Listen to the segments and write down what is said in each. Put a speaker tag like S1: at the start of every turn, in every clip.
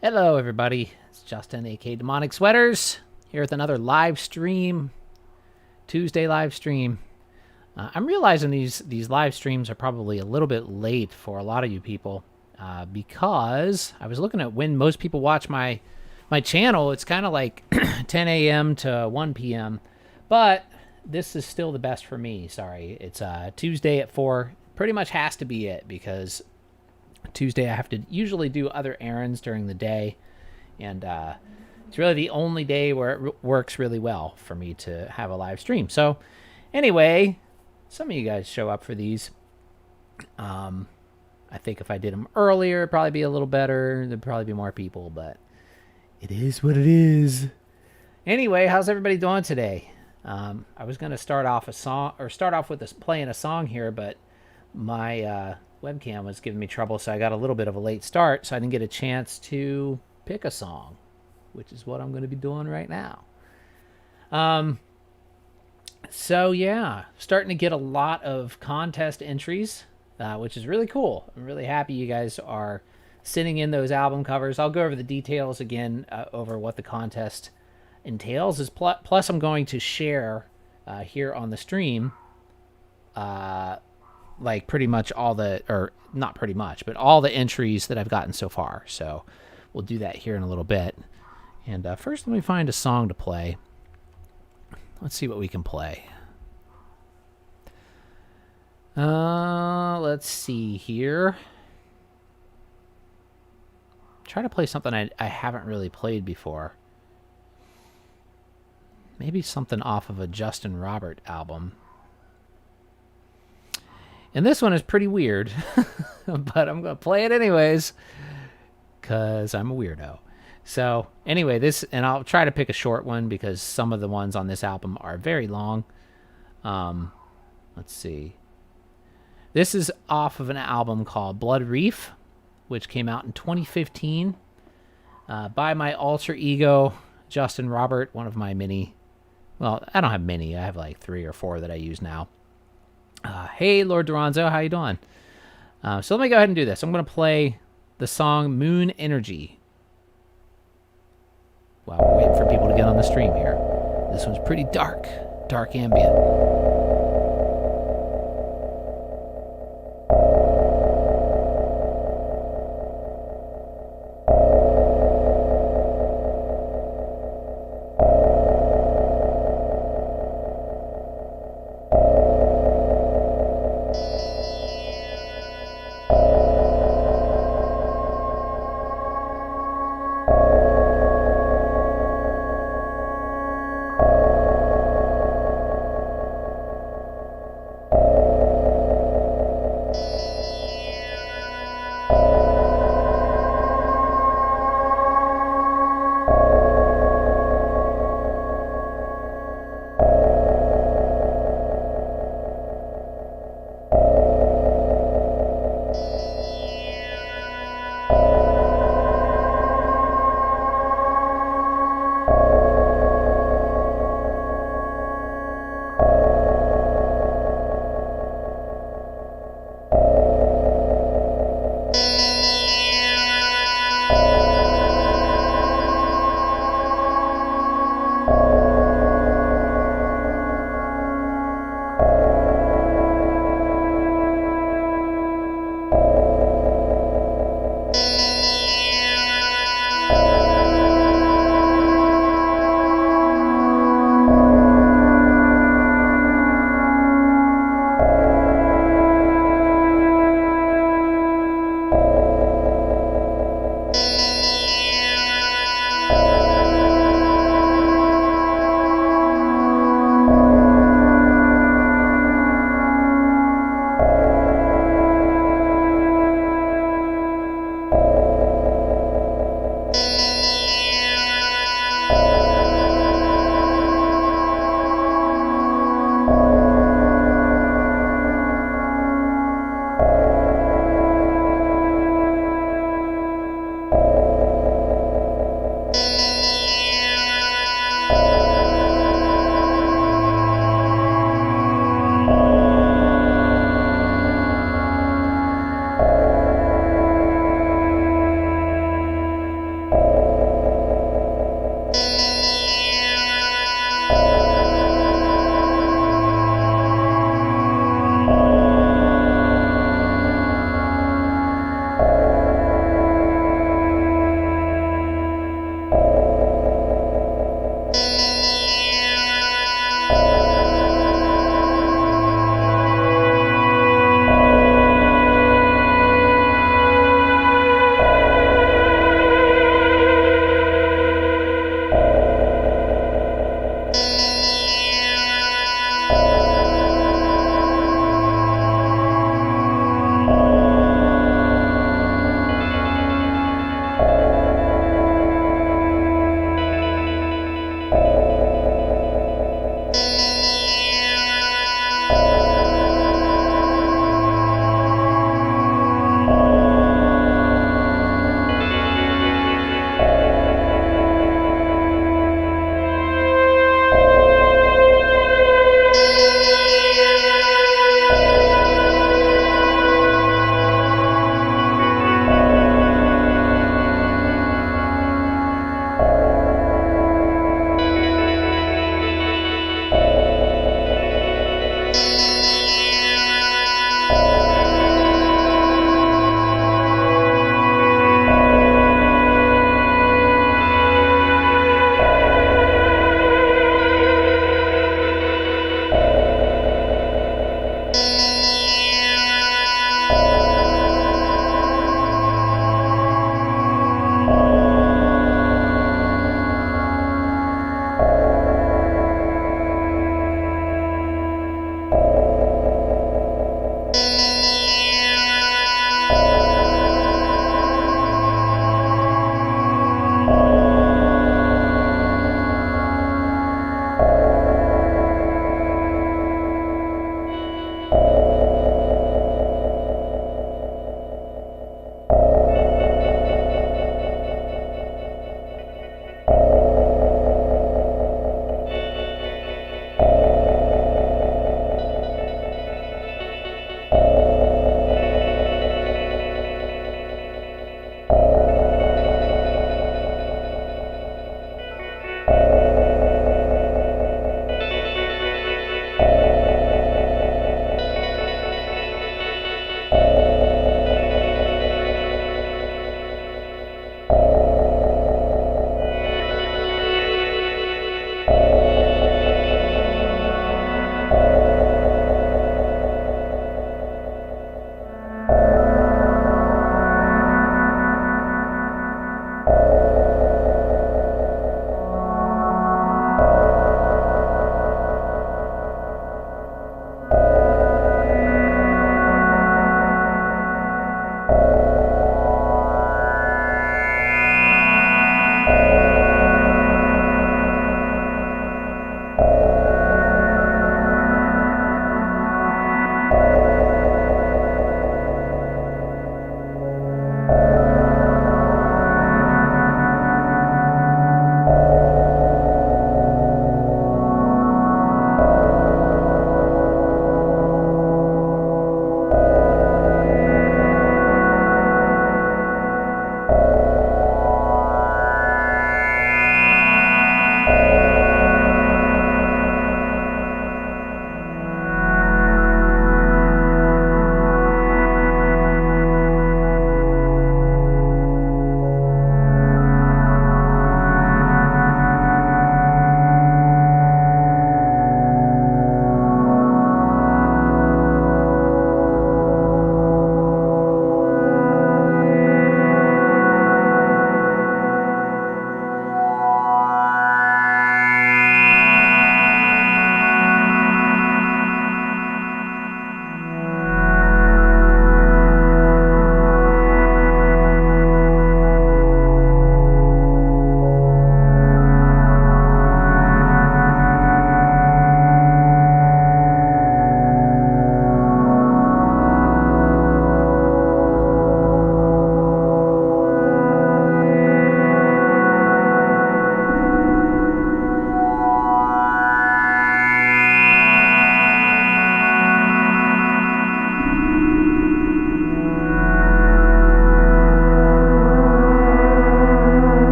S1: Hello, everybody. It's Justin, aka Demonic Sweaters, here with another live stream, Tuesday live stream. I'm realizing these live streams are probably a little bit late for a lot of you people because I was looking at when most people watch my channel. It's kind of like 10 a.m. to 1 p.m., but this is still the best for me. Sorry, it's Tuesday at 4. Pretty much has to be it because Tuesday I have to usually do other errands during the day, and it's really the only day where it works really well for me to have a live stream. So anyway, some of you guys show up for these. I think if I did them earlier, it'd probably be a little better. There'd probably be more people, but it is what it is. Anyway, how's everybody doing today? I was gonna start off with playing a song here, but my webcam was giving me trouble, so I got a little bit of a late start, so I didn't get a chance to pick a song, which is what I'm going to be doing right now. So yeah, starting to get a lot of contest entries, which is really cool. I'm really happy you guys are sending in those album covers. I'll go over the details again over what the contest entails. Plus, I'm going to share here on the stream like pretty much all the, or not pretty much, but all the entries that I've gotten so far. So we'll do that here in a little bit. And first, let me find a song to play. Let's see what we can play. Let's see here. Try to play something I haven't really played before. Maybe something off of a Justin Robert album. And this one is pretty weird, but I'm going to play it anyways because I'm a weirdo. So anyway, and I'll try to pick a short one because some of the ones on this album are very long. Let's see. This is off of an album called Blood Reef, which came out in 2015 by my alter ego, Justin Robert, one of my many. Well, I don't have many. I have like 3 or 4 that I use now. Hey, Lord Duranzo, how you doing? So let me go ahead and do this. I'm going to play the song Moon Energy. While we're waiting for people to get on the stream here. This one's pretty dark ambient.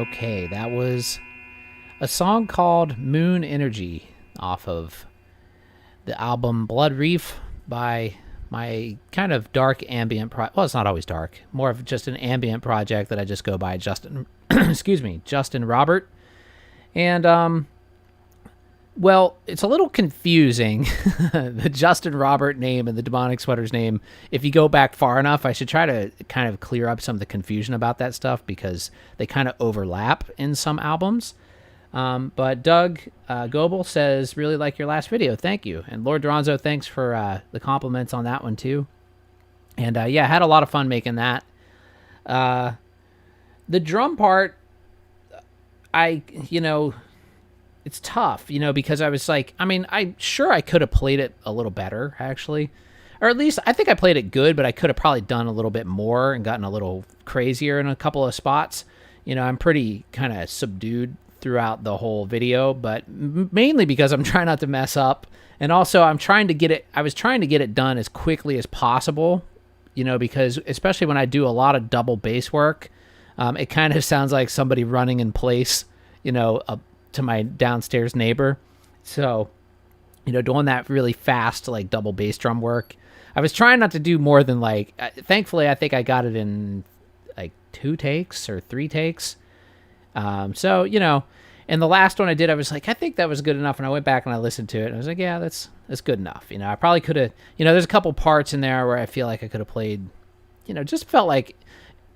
S1: Okay, that was a song called Moon Energy off of the album Blood Reef by my kind of dark ambient well, it's not always dark, more of just an ambient project that I just go by Justin Justin Robert. And well, it's a little confusing, the Justin Robert name and the Demonic Sweaters name. If you go back far enough, I should try to kind of clear up some of the confusion about that stuff because they kind of overlap in some albums. But Doug Goebel says, really like your last video. Thank you. And Lord Duranzo, thanks for the compliments on that one too. And yeah, I had a lot of fun making that. The drum part, it's tough, because I was like, I'm sure I could have played it a little better, actually. Or at least I think I played it good, but I could have probably done a little bit more and gotten a little crazier in a couple of spots. I'm pretty kind of subdued throughout the whole video, but mainly because I'm trying not to mess up. And also I was trying to get it done as quickly as possible, because especially when I do a lot of double bass work, it kind of sounds like somebody running in place, to my downstairs neighbor. So, doing that really fast, like double bass drum work. I was trying not to do more than thankfully, I think I got it in like 2 takes or 3 takes. So, and the last one I did, I was like, I think that was good enough. And I went back and I listened to it and I was like, yeah, that's good enough. I probably could have, there's a couple parts in there where I feel like I could have played, just felt like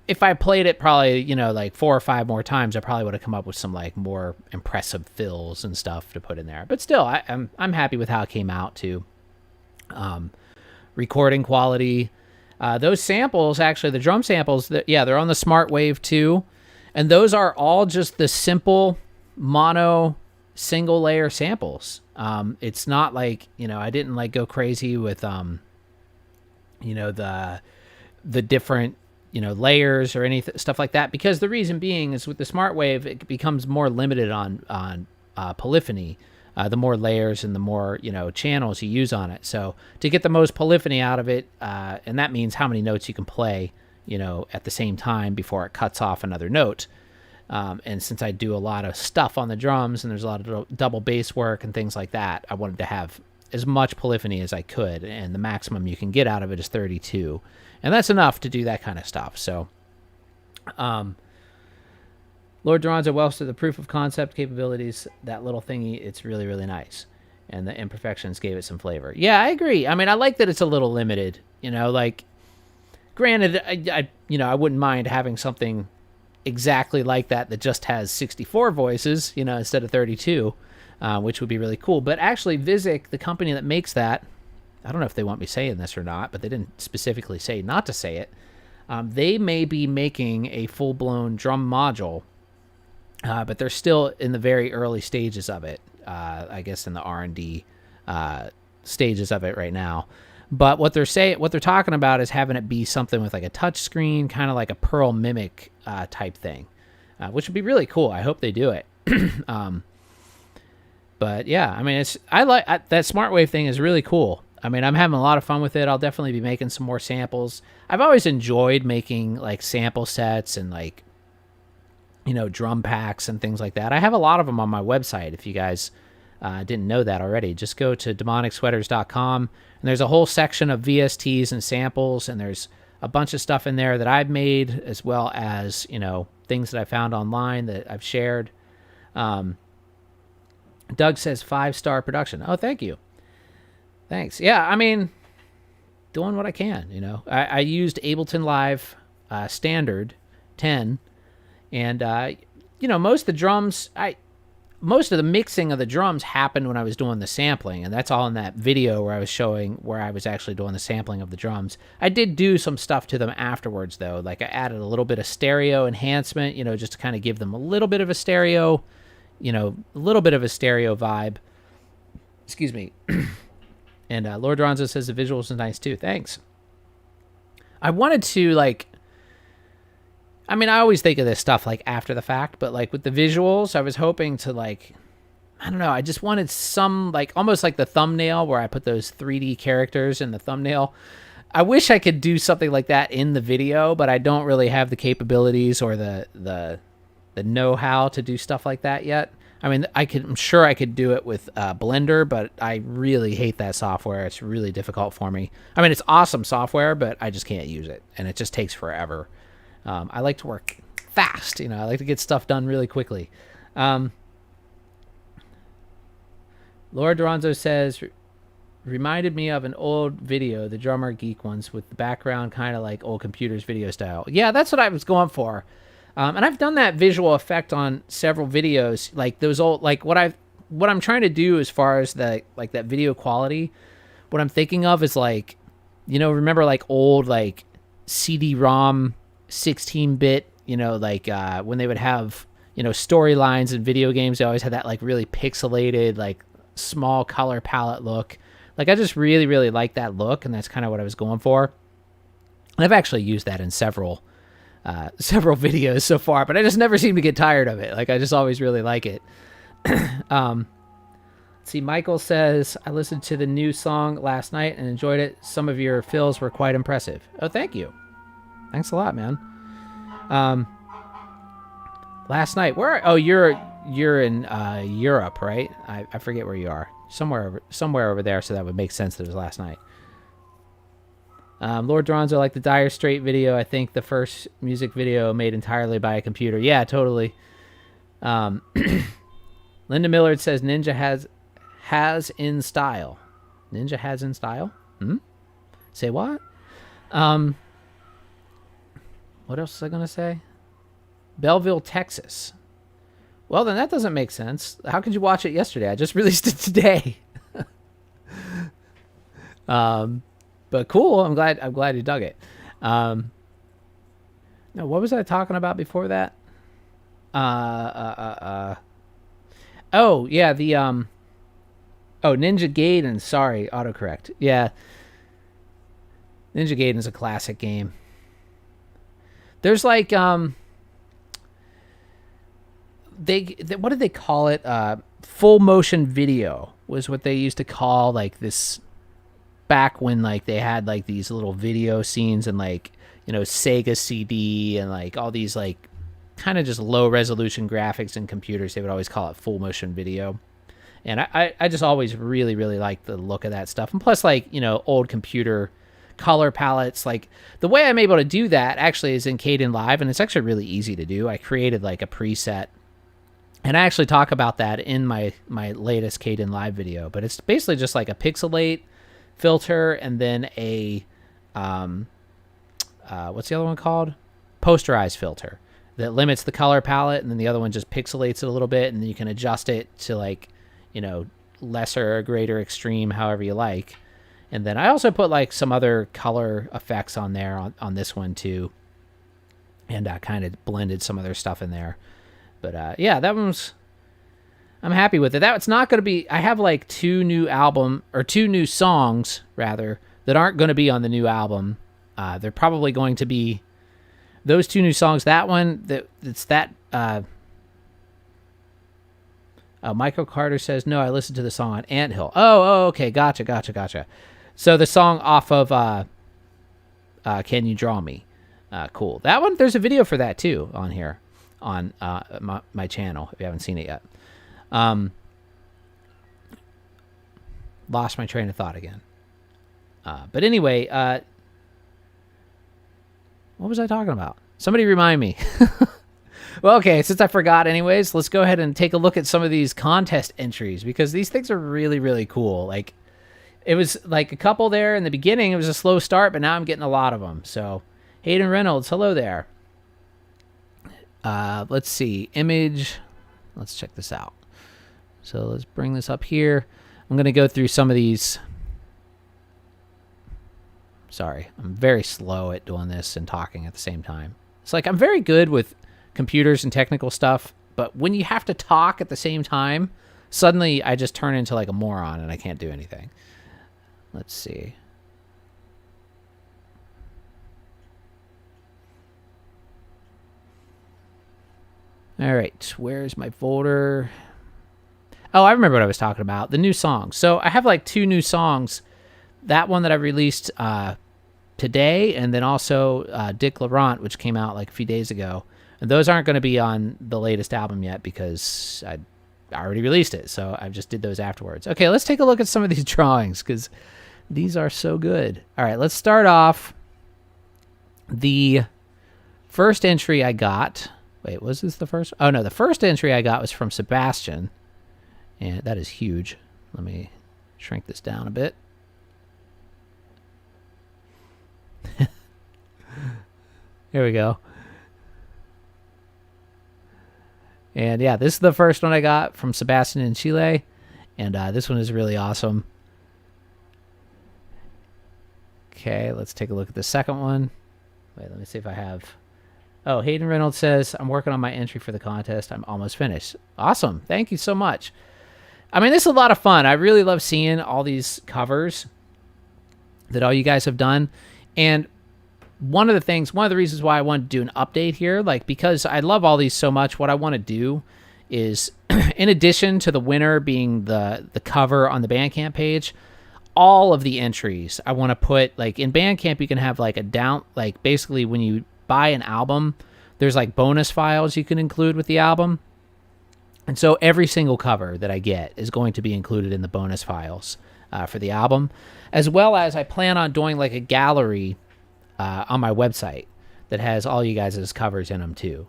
S1: if I played it probably, like 4 or 5 more times, I probably would have come up with some like more impressive fills and stuff to put in there. But still, I'm happy with how it came out too. Recording quality, those samples, actually the drum samples, they're on the Smart Wave 2, and those are all just the simple mono single layer samples. It's not like, I didn't like go crazy with, the different, layers or anything, stuff like that, because the reason being is with the Smart Wave, it becomes more limited on polyphony, the more layers and the more, channels you use on it. So to get the most polyphony out of it, and that means how many notes you can play, at the same time before it cuts off another note. And since I do a lot of stuff on the drums and there's a lot of double bass work and things like that, I wanted to have as much polyphony as I could, and the maximum you can get out of it is 32. And that's enough to do that kind of stuff. So, Lord Duranzo, well, to the proof of concept capabilities, that little thingy, it's really, really nice. And the imperfections gave it some flavor. Yeah, I agree. I like that it's a little limited, granted, I wouldn't mind having something exactly like that just has 64 voices, instead of 32, which would be really cool. But actually, Visic, the company that makes that, I don't know if they want me saying this or not, but they didn't specifically say not to say it. They may be making a full-blown drum module, but they're still in the very early stages of it. I guess in the R&D stages of it right now. But what they're talking about is having it be something with like a touch screen, kind of like a Pearl Mimic type thing, which would be really cool. I hope they do it. But yeah, that Smart Wave thing is really cool. I'm having a lot of fun with it. I'll definitely be making some more samples. I've always enjoyed making like sample sets and like, drum packs and things like that. I have a lot of them on my website. If you guys didn't know that already, just go to demonicsweaters.com, and there's a whole section of VSTs and samples, and there's a bunch of stuff in there that I've made, as well as, things that I found online that I've shared. Doug says 5-star production. Oh, thank you. Thanks. Yeah, doing what I can, I used Ableton Live Standard 10, and, most of the drums, most of the mixing of the drums happened when I was doing the sampling, and that's all in that video where I was showing where I was actually doing the sampling of the drums. I did do some stuff to them afterwards, though. Like, I added a little bit of stereo enhancement, just to kind of give them a little bit of a stereo, a little bit of a stereo vibe. Excuse me. And Lord Ronzo says the visuals are nice too. Thanks. I wanted to I always think of this stuff like after the fact, but like with the visuals, I was hoping to I don't know, I just wanted some almost like the thumbnail where I put those 3D characters in the thumbnail. I wish I could do something like that in the video, but I don't really have the capabilities or the know-how to do stuff like that yet. I mean, I'm sure I could do it with Blender, but I really hate that software. It's really difficult for me. I mean, it's awesome software, but I just can't use it, and it just takes forever. I like to work fast. I like to get stuff done really quickly. Laura Duranzo says, reminded me of an old video, the Drummer Geek ones, with the background kind of like old computers video style. Yeah, that's what I was going for. And I've done that visual effect on several videos, like those old, like what I'm trying to do as far as that video quality. What I'm thinking of is like, remember like old like CD-ROM 16-bit, when they would have storylines in video games, they always had that like really pixelated, like small color palette look. Like I just really, really like that look, and that's kind of what I was going for. And I've actually used that in several videos so far, but I just never seem to get tired of it. Like I just always really like it. Let's see, Michael says, I listened to the new song last night and enjoyed it. Some of your fills were quite impressive. Oh, thank you. Thanks a lot, man. Last night, you're in Europe, right? I forget where you are. Somewhere over there, so that would make sense that it was last night. Lord Dronzo, like the Dire Straits video, I think the first music video made entirely by a computer. Yeah, totally. Linda Millard says Ninja has in style. Ninja has in style? Say what? What else was I going to say? Belleville, Texas. Well, then that doesn't make sense. How could you watch it yesterday? I just released it today. But cool. I'm glad you dug it. Now, what was I talking about before that? Oh yeah, the Ninja Gaiden. Sorry, autocorrect. Yeah, Ninja Gaiden's a classic game. There's like what did they call it? Full motion video was what they used to call like this. Back when like they had like these little video scenes and like Sega CD and like all these like kind of just low resolution graphics in computers, they would always call it full motion video. And I just always really, really liked the look of that stuff. And plus like old computer color palettes, like the way I'm able to do that actually is in Kdenlive, and it's actually really easy to do. I created like a preset, and I actually talk about that in my latest Kdenlive video, but it's basically just like a pixelate filter and then a what's the other one called? Posterize filter that limits the color palette, and then the other one just pixelates it a little bit, and then you can adjust it to like lesser or greater extreme, however you like. And then I also put like some other color effects on there on this one too, and kind of blended some other stuff in there. But yeah, that one's, I'm happy with it. That's not going to be, I have like two new songs rather that aren't going to be on the new album. They're probably going to be those two new songs. That one, Michael Carter says, no, I listened to the song on Anthill. Oh, okay. Gotcha. So the song off of Can You Draw Me? Cool. That one, there's a video for that too on here on my channel if you haven't seen it yet. Lost my train of thought again. But anyway, what was I talking about? Somebody remind me. Well, okay, since I forgot anyways, let's go ahead and take a look at some of these contest entries, because these things are really, really cool. Like, it was like a couple there in the beginning. It was a slow start, but now I'm getting a lot of them. So, Hayden Reynolds, hello there. Let's see. Image. Let's check this out. So, let's bring this up here. I'm going to go through some of these. Sorry, I'm very slow at doing this and talking at the same time. It's like I'm very good with computers and technical stuff, but when you have to talk at the same time, suddenly I just turn into like a moron and I can't do anything. Let's see. All right, where's my folder? Oh, I remember what I was talking about. The new songs. So I have like two new songs. That one that I released today, and then also Dick Laurent, which came out like a few days ago. And those aren't going to be on the latest album yet because I already released it. So I just did those afterwards. Okay, let's take a look at some of these drawings because these are so good. All right, let's start off. The first entry I got... Wait, was this the first? Oh, no, the first entry I got was from Sebastian. And that is huge. Let me shrink this down a bit. Here we go. And yeah, this is the first one I got from Sebastian in Chile. And this one is really awesome. Okay, let's take a look at the second one. Wait, let me see if I have... Oh, Hayden Reynolds says, I'm working on my entry for the contest. I'm almost finished. Awesome. Thank you so much. I mean, this is a lot of fun. I really love seeing all these covers that all you guys have done. And one of the reasons why I want to do an update here, like, because I love all these so much, what I want to do is, in addition to the winner being the cover on the Bandcamp page, all of the entries I want to put, like, in Bandcamp, you can have, like, basically when you buy an album, there's, like, bonus files you can include with the album. And so every single cover that I get is going to be included in the bonus files for the album, as well as I plan on doing, like, a gallery on my website that has all you guys' covers in them too,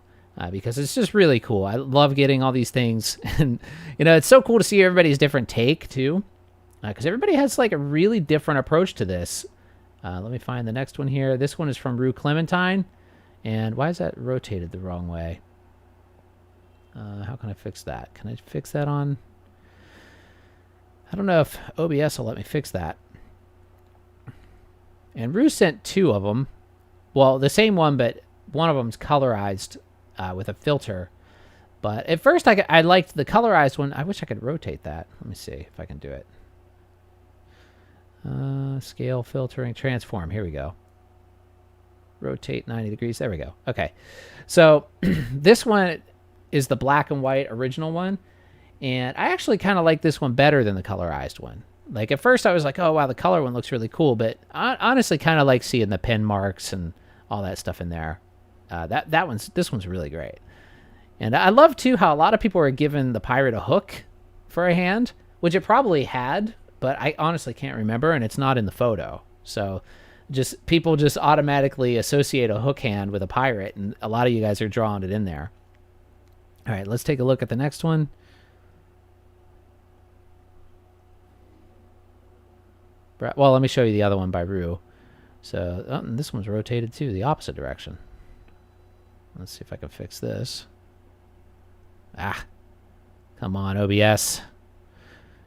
S1: because it's just really cool. I love getting all these things, and it's so cool to see everybody's different take too, because everybody has like a really different approach to this. Let me find the next one here. This one is from Rue Clementine, and why is that rotated the wrong way? How can I fix that? Can I fix that on? I don't know if OBS will let me fix that. And Rue sent two of them. Well, the same one, but one of them's colorized with a filter. But at first, I liked the colorized one. I wish I could rotate that. Let me see if I can do it. Scale, filtering, transform. Here we go. Rotate 90 degrees. There we go. Okay. So this one is the black and white original one. And I actually kind of like this one better than the colorized one. Like, at first I was like, oh, wow, the color one looks really cool. But I honestly kind of like seeing the pen marks and all that stuff in there. This one's really great. And I love, too, how a lot of people are giving the pirate a hook for a hand, which it probably had, but I honestly can't remember, and it's not in the photo. So people just automatically associate a hook hand with a pirate, and a lot of you guys are drawing it in there. All right, let's take a look at the next one. Well, let me show you the other one by Rue. So this one's rotated too, the opposite direction. Let's see if I can fix this. Come on, OBS.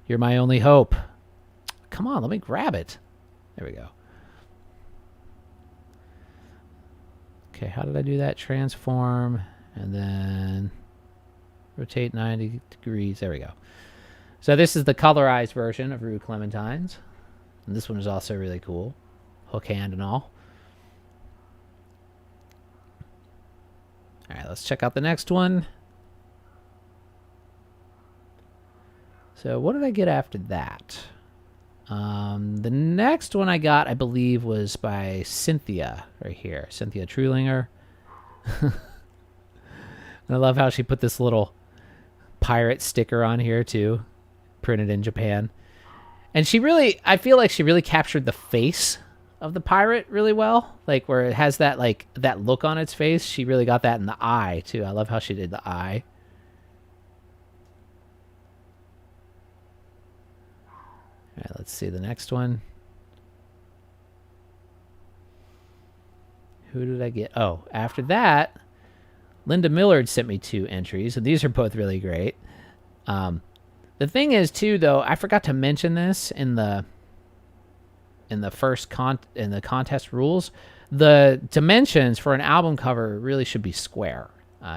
S1: You're my only hope. Come on, let me grab it. There we go. Okay, how did I do that? Transform, and then rotate 90 degrees. There we go. So this is the colorized version of Rue Clementine's. And this one is also really cool. Hook hand and all. All right, let's check out the next one. So what did I get after that? The next one I got, I believe, was by Cynthia right here. Cynthia Trulinger. And I love how she put this little pirate sticker on here too, printed in Japan. And I feel like she really captured the face of the pirate really well. Like, where it has that, like, that look on its face. She really got that in the eye, too. I love how she did the eye. All right, let's see the next one. Who did I get? Oh, after that, Linda Millard sent me 2 entries, and these are both really great. The thing is, too, though, I forgot to mention this in the contest rules. The dimensions for an album cover really should be square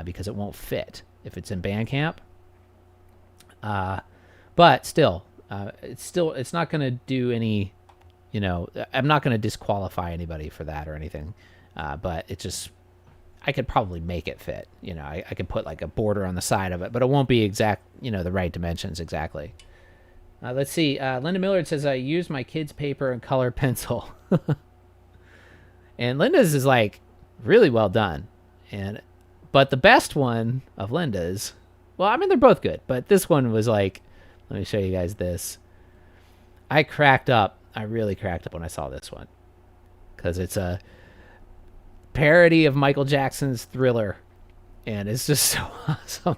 S1: because it won't fit if it's in Bandcamp. But still, it's not going to do any, I'm not going to disqualify anybody for that or anything. But it just, I could probably make it fit. I could put like a border on the side of it, but it won't be exact, the right dimensions exactly. Let's see. Linda Millard says, I use my kids' paper and color pencil. And Linda's is like really well done. And But the best one of Linda's, well, I mean, they're both good, but this one was like, let me show you guys this. I cracked up. I really cracked up when I saw this one, because it's a parody of Michael Jackson's Thriller, and it's just so awesome.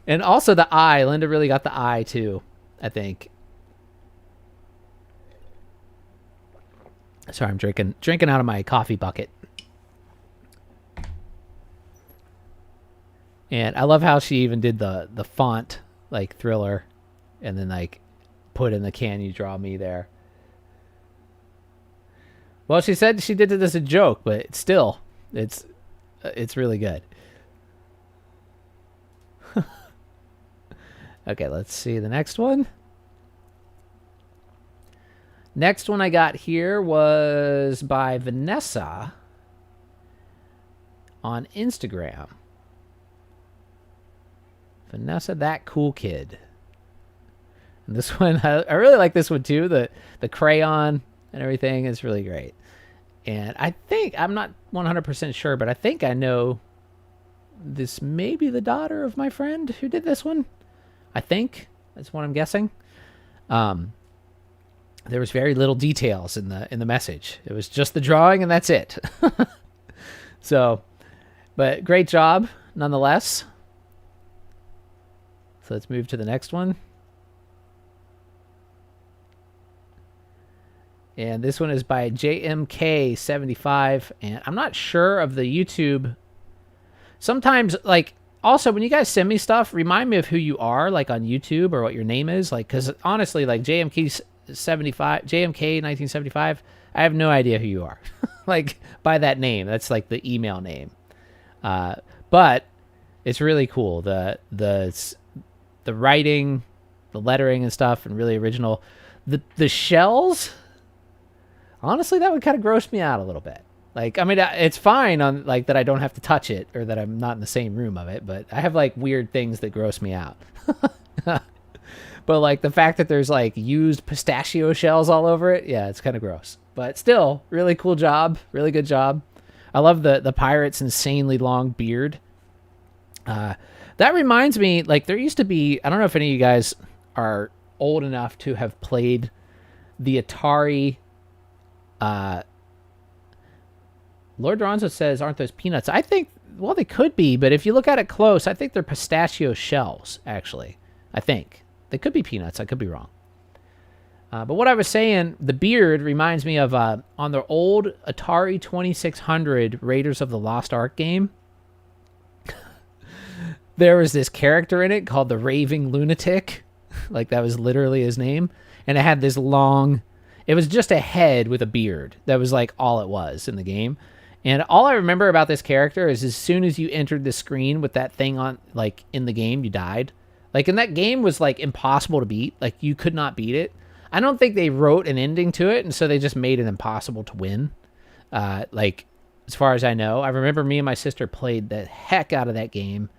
S1: And also the eye. Linda really got the eye too, I think. Sorry, I'm drinking out of my coffee bucket. And I love how she even did the font like Thriller, and then like put in the "Can you draw me" there. Well, she said she did it as a joke, but still, it's really good. Okay, let's see the next one. Next one I got here was by Vanessa on Instagram. Vanessa, that cool kid. And this one, I really like this one too. The crayon and everything is really great. And I think, I'm not 100% sure, but I think I know this may be the daughter of my friend who did this one. I think that's what I'm guessing. There was very little details in the message. It was just the drawing and that's it. So, but great job nonetheless. So let's move to the next one. And this one is by JMK75. And I'm not sure of the YouTube. Sometimes, like, also, when you guys send me stuff, remind me of who you are, like on YouTube, or what your name is. Like, because honestly, like JMK1975, I have no idea who you are. Like, by that name. That's like the email name. But it's really cool. The writing, the lettering and stuff, and really original. The shells, honestly, that would kind of gross me out a little bit. Like, I mean, it's fine on like that I don't have to touch it, or that I'm not in the same room of it, but I have like weird things that gross me out. But like the fact that there's like used pistachio shells all over it, yeah, it's kind of gross. But still, really cool job, really good job. I love the pirate's insanely long beard. That reminds me, like there used to be, I don't know if any of you guys are old enough to have played the Atari. Lord Ronzo says, aren't those peanuts? I think, well, they could be, but if you look at it close, I think they're pistachio shells, actually. I think. They could be peanuts. I could be wrong. But what I was saying, the beard reminds me of, on the old Atari 2600 Raiders of the Lost Ark game, there was this character in it called the Raving Lunatic. Like, that was literally his name. And it had this long... It was just a head with a beard. That was, like, all it was in the game. And all I remember about this character is as soon as you entered the screen with that thing on, like, in the game, you died. Like, and that game was, like, impossible to beat. Like, you could not beat it. I don't think they wrote an ending to it, and so they just made it impossible to win. Like, as far as I know. I remember me and my sister played the heck out of that game.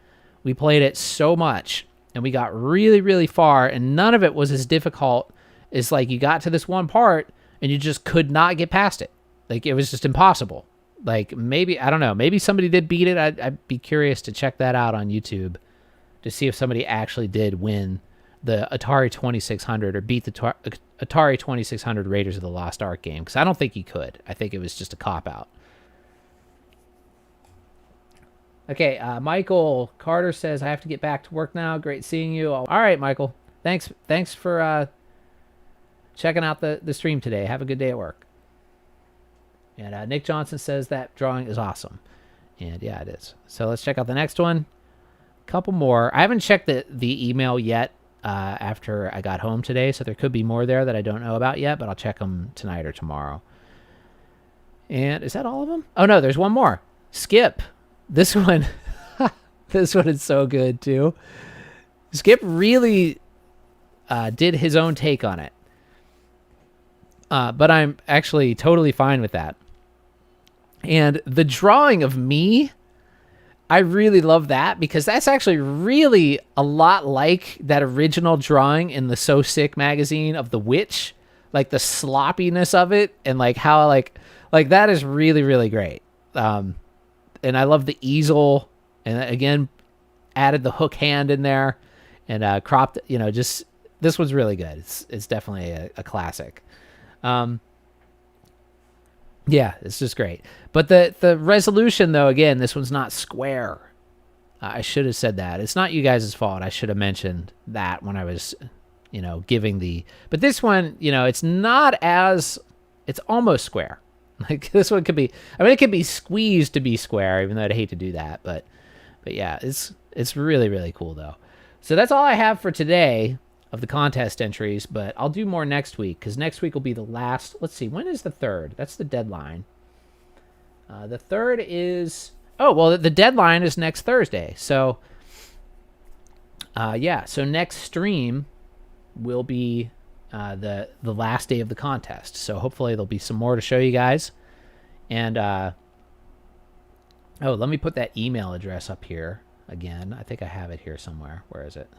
S1: We played it so much, and we got really, really far, and none of it was as difficult as, like, you got to this one part, and you just could not get past it. Like, it was just impossible. Like, maybe, I don't know, maybe somebody did beat it. I'd be curious to check that out on YouTube to see if somebody actually did win the Atari 2600 or beat the Atari 2600 Raiders of the Lost Ark game, because I don't think you could. I think it was just a cop-out. Okay, Michael Carter says, I have to get back to work now. Great seeing you. All right, Michael. Thanks for checking out the stream today. Have a good day at work. And Nick Johnson says that drawing is awesome. And yeah, it is. So let's check out the next one. A couple more. I haven't checked the email yet after I got home today, so there could be more there that I don't know about yet, but I'll check them tonight or tomorrow. And is that all of them? Oh, no, there's one more. Skip. This one, this one is so good, too. Skip really did his own take on it. But I'm actually totally fine with that. And the drawing of me, I really love that, because that's actually really a lot like that original drawing in the So Sick magazine of the witch. Like the sloppiness of it, and like how like that is really, really great. And I love the easel, and again, added the hook hand in there, and cropped. Just this was really good. It's definitely a classic. Yeah, it's just great. But the resolution, though, again, this one's not square. I should have said that. It's not you guys' fault. I should have mentioned that when I was, giving the. But this one, it's not as. It's almost square. Like this one could be. I mean, it could be squeezed to be square, even though I'd hate to do that. But yeah, it's really, really cool though. So that's all I have for today of the contest entries. But I'll do more next week, because next week will be the last. Let's see, when is the 3rd? That's the deadline. The 3rd is. Oh, well, the deadline is next Thursday. So, yeah. So next stream will be the last day of the contest. So hopefully there'll be some more to show you guys. And, let me put that email address up here again. I think I have it here somewhere. Where is it?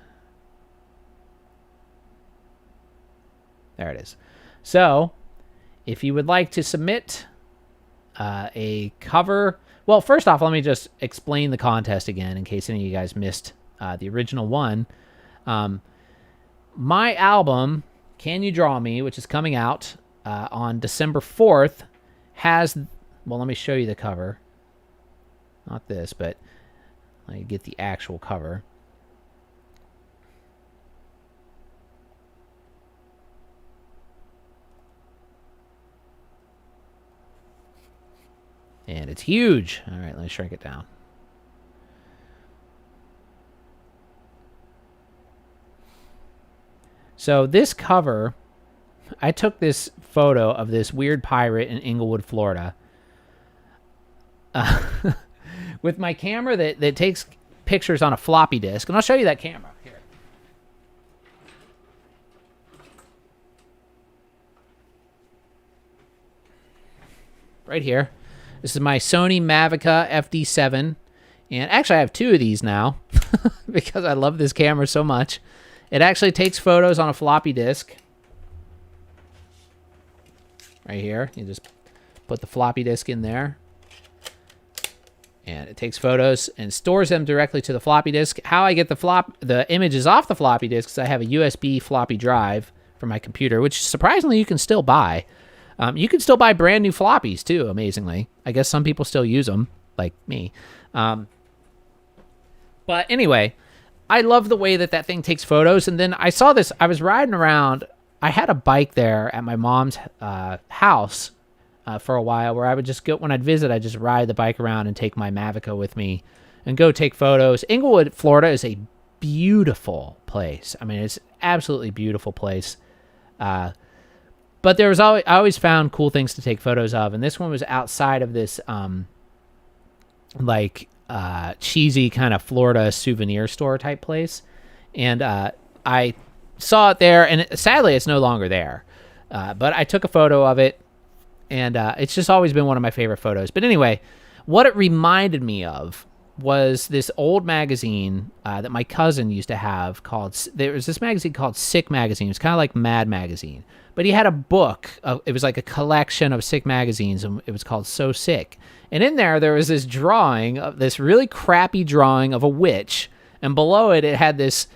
S1: There it is. So if you would like to submit a cover... Well, first off, let me just explain the contest again in case any of you guys missed the original one. My album, Can You Draw Me, which is coming out on December 4th, has... Well, let me show you the cover. Not this, but let me get the actual cover. And it's huge. All right, let me shrink it down. So this cover, I took this photo of this weird pirate in Inglewood, Florida, with my camera that takes pictures on a floppy disk. And I'll show you that camera. Here. Right here. This is my Sony Mavica FD7. And actually, I have 2 of these now because I love this camera so much. It actually takes photos on a floppy disk. Right here. You just put the floppy disk in there. And it takes photos and stores them directly to the floppy disk. How I get the images off the floppy disk is I have a USB floppy drive for my computer, which surprisingly you can still buy. You can still buy brand new floppies too, amazingly. I guess some people still use them, like me. But anyway, I love the way that thing takes photos. And then I saw this. I was riding around. I had a bike there at my mom's house for a while, where I would just go, when I'd visit, I'd just ride the bike around and take my Mavica with me and go take photos. Inglewood, Florida is a beautiful place. I mean, it's an absolutely beautiful place. But there was I always found cool things to take photos of, and this one was outside of this cheesy kind of Florida souvenir store type place, and I saw it there, and sadly it's no longer there. But I took a photo of it, and it's just always been one of my favorite photos. But anyway, what it reminded me of was this old magazine that my cousin used to have there was this magazine called Sick Magazine. It's kind of like Mad Magazine. But he had a book. It was like a collection of Sick magazines, and it was called So Sick. And in there was this drawing, this really crappy drawing of a witch. And below it had this,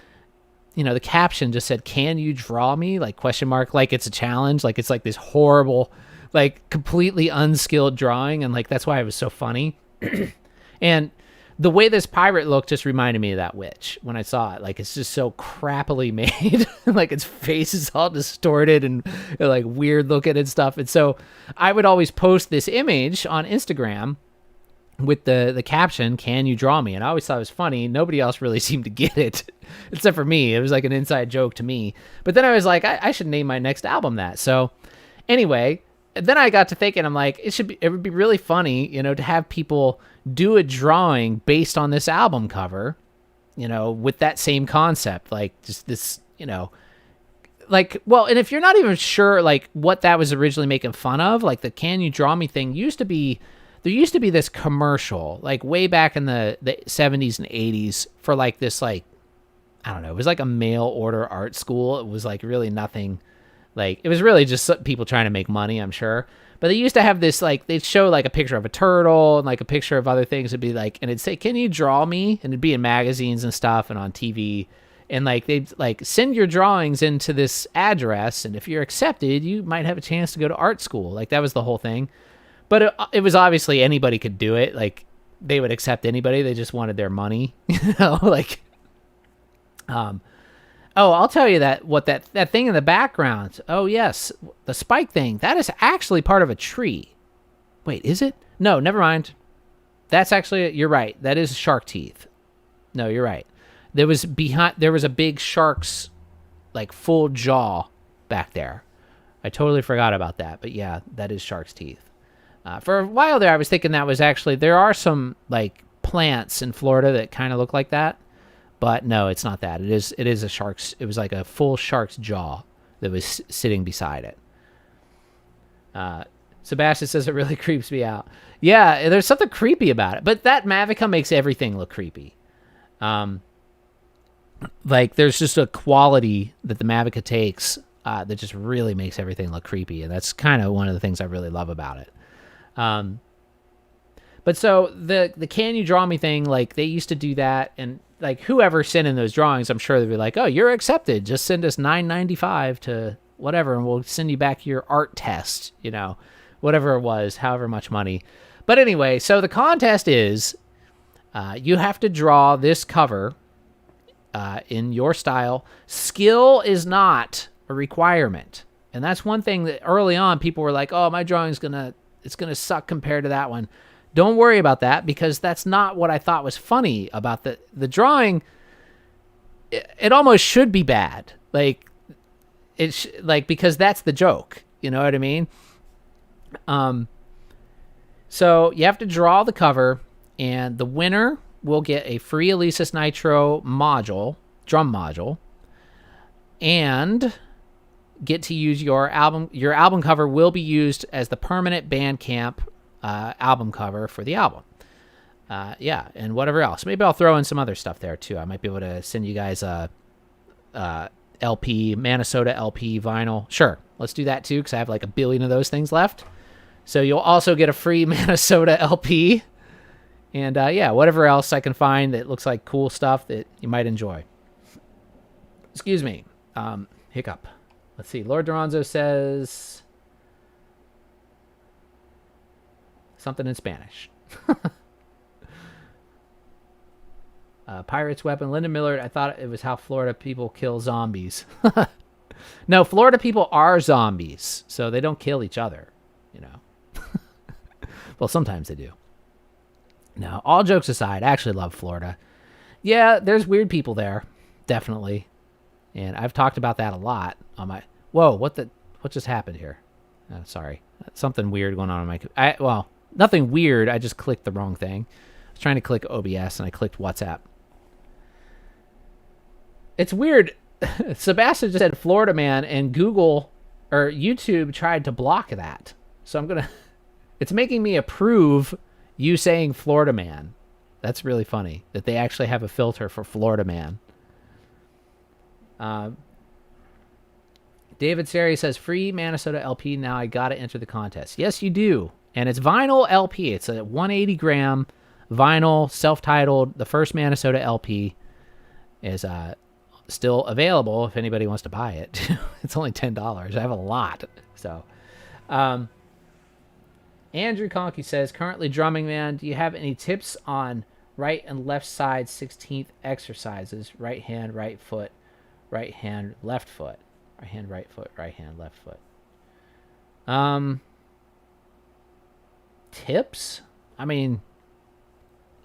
S1: the caption just said, "Can you draw me?" Like question mark, like it's a challenge. Like it's like this horrible, like completely unskilled drawing. And like that's why it was so funny. And the way this pirate looked just reminded me of that witch when I saw it. Like, it's just so crappily made. Like, its face is all distorted and, like, weird looking and stuff. And so I would always post this image on Instagram with the caption, "Can you draw me?" And I always thought it was funny. Nobody else really seemed to get it, except for me. It was like an inside joke to me. But then I was like, I should name my next album that. So anyway, then I got to thinking, I'm like, it would be really funny, to have people do a drawing based on this album cover, with that same concept, like just this, like, well, and if you're not even sure, like, what that was originally making fun of, like the "Can you draw me" thing there used to be this commercial, like way back in the 70s and 80s for like this, like, I don't know, it was like a mail order art school. It was like really nothing, like, it was really just people trying to make money, I'm sure. But they used to have this, like, they'd show like a picture of a turtle and like a picture of other things. It'd be like, and it'd say, "Can you draw me?" And it'd be in magazines and stuff and on TV. And like, they'd like send your drawings into this address. And if you're accepted, you might have a chance to go to art school. Like, that was the whole thing. But it was obviously anybody could do it. Like, they would accept anybody. They just wanted their money, like, oh, I'll tell you that thing in the background. Oh yes. The spike thing, that is actually part of a tree. Wait, is it? No, never mind. That's actually, you're right. That is shark teeth. No, you're right. There was a big shark's like full jaw back there. I totally forgot about that. But yeah, that is shark's teeth. For a while there, I was thinking that was actually, there are some like plants in Florida that kind of look like that, but no, it's not that. It is a shark's, it was like a full shark's jaw that was sitting beside it. Sebastian says it really creeps me out. Yeah, there's something creepy about it, but that Mavica makes everything look creepy. Like, there's just a quality that the Mavica takes that just really makes everything look creepy, and that's kind of one of the things I really love about it. But so the "Can you draw me" thing, like, they used to do that, and like, whoever sent in those drawings, I'm sure they'd be like, "Oh, you're accepted. Just send us $9.95 to whatever, and we'll send you back your art test," whatever it was, however much money. But anyway, so the contest is, you have to draw this cover in your style. Skill is not a requirement. And that's one thing that early on people were like, "Oh, my drawing's it's gonna suck compared to that one." Don't worry about that, because that's not what I thought was funny about the drawing. It almost should be bad, like because that's the joke. You know what I mean? So you have to draw the cover, and the winner will get a free Alesis Nitro drum module, and get to use your album. Your album cover will be used as the permanent Bandcamp album cover for the album. Yeah, and whatever else. Maybe I'll throw in some other stuff there too. I might be able to send you guys a LP, Minnesota LP vinyl. Sure, let's do that too, because I have like 1 billion of those things left. So you'll also get a free Minnesota LP, and yeah, whatever else I can find that looks like cool stuff that you might enjoy. Excuse me, hiccup. Let's see. Lord Duranzo says something in Spanish. Pirate's Weapon. Linda Millard, I thought it was how Florida people kill zombies. No, Florida people are zombies, so they don't kill each other, Well, sometimes they do. No, all jokes aside, I actually love Florida. Yeah, there's weird people there, definitely. And I've talked about that a lot on my... Whoa, what just happened here? Sorry. Something weird going on my... Well, nothing weird. I just clicked the wrong thing. I was trying to click OBS, and I clicked WhatsApp. It's weird. Sebastian just said Florida Man, and Google or YouTube tried to block that. So I'm going to... It's making me approve you saying Florida Man. That's really funny that they actually have a filter for Florida Man. David Sari says, free Minnesota LP. Now I got to enter the contest. Yes, you do. And it's vinyl LP. It's a 180 gram vinyl, self-titled. The first Minnesota LP is still available if anybody wants to buy it. It's only $10. I have a lot. So, Andrew Conkey says, currently drumming, man. Do you have any tips on right and left side 16th exercises? Right hand, right foot, right hand, left foot. Right hand, right foot, right hand, left foot. Tips? I mean,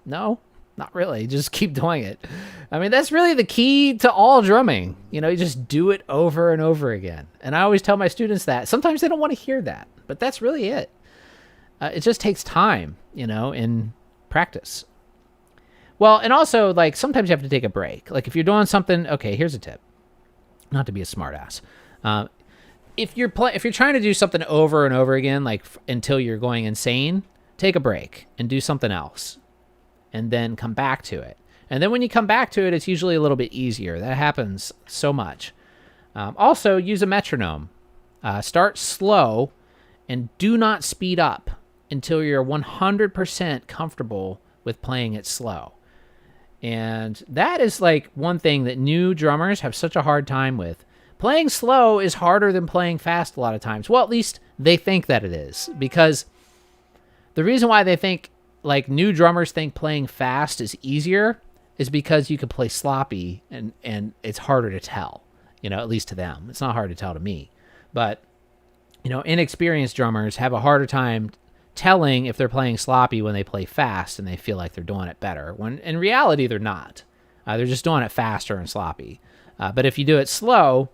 S1: no, not really. Just keep doing it. I mean, that's really the key to all drumming. You just do it over and over again. And I always tell my students that. Sometimes they don't want to hear that, but that's really it. It just takes time, in practice. Well, and also, like, sometimes you have to take a break. Like, if you're doing something, okay, here's a tip. Not to be a smartass. If you're trying to do something over and over again, like until you're going insane, take a break and do something else, and then come back to it. And then when you come back to it, it's usually a little bit easier. That happens so much. Also, use a metronome. Start slow, and do not speed up until you're 100% comfortable with playing it slow. And that is like one thing that new drummers have such a hard time with. Playing slow is harder than playing fast a lot of times. Well, at least they think that it is, because the reason why they think, like, new drummers think playing fast is easier is because you can play sloppy and it's harder to tell, at least to them. It's not hard to tell to me. But, inexperienced drummers have a harder time telling if they're playing sloppy when they play fast and they feel like they're doing it better, when in reality they're not. They're just doing it faster and sloppy. But if you do it slow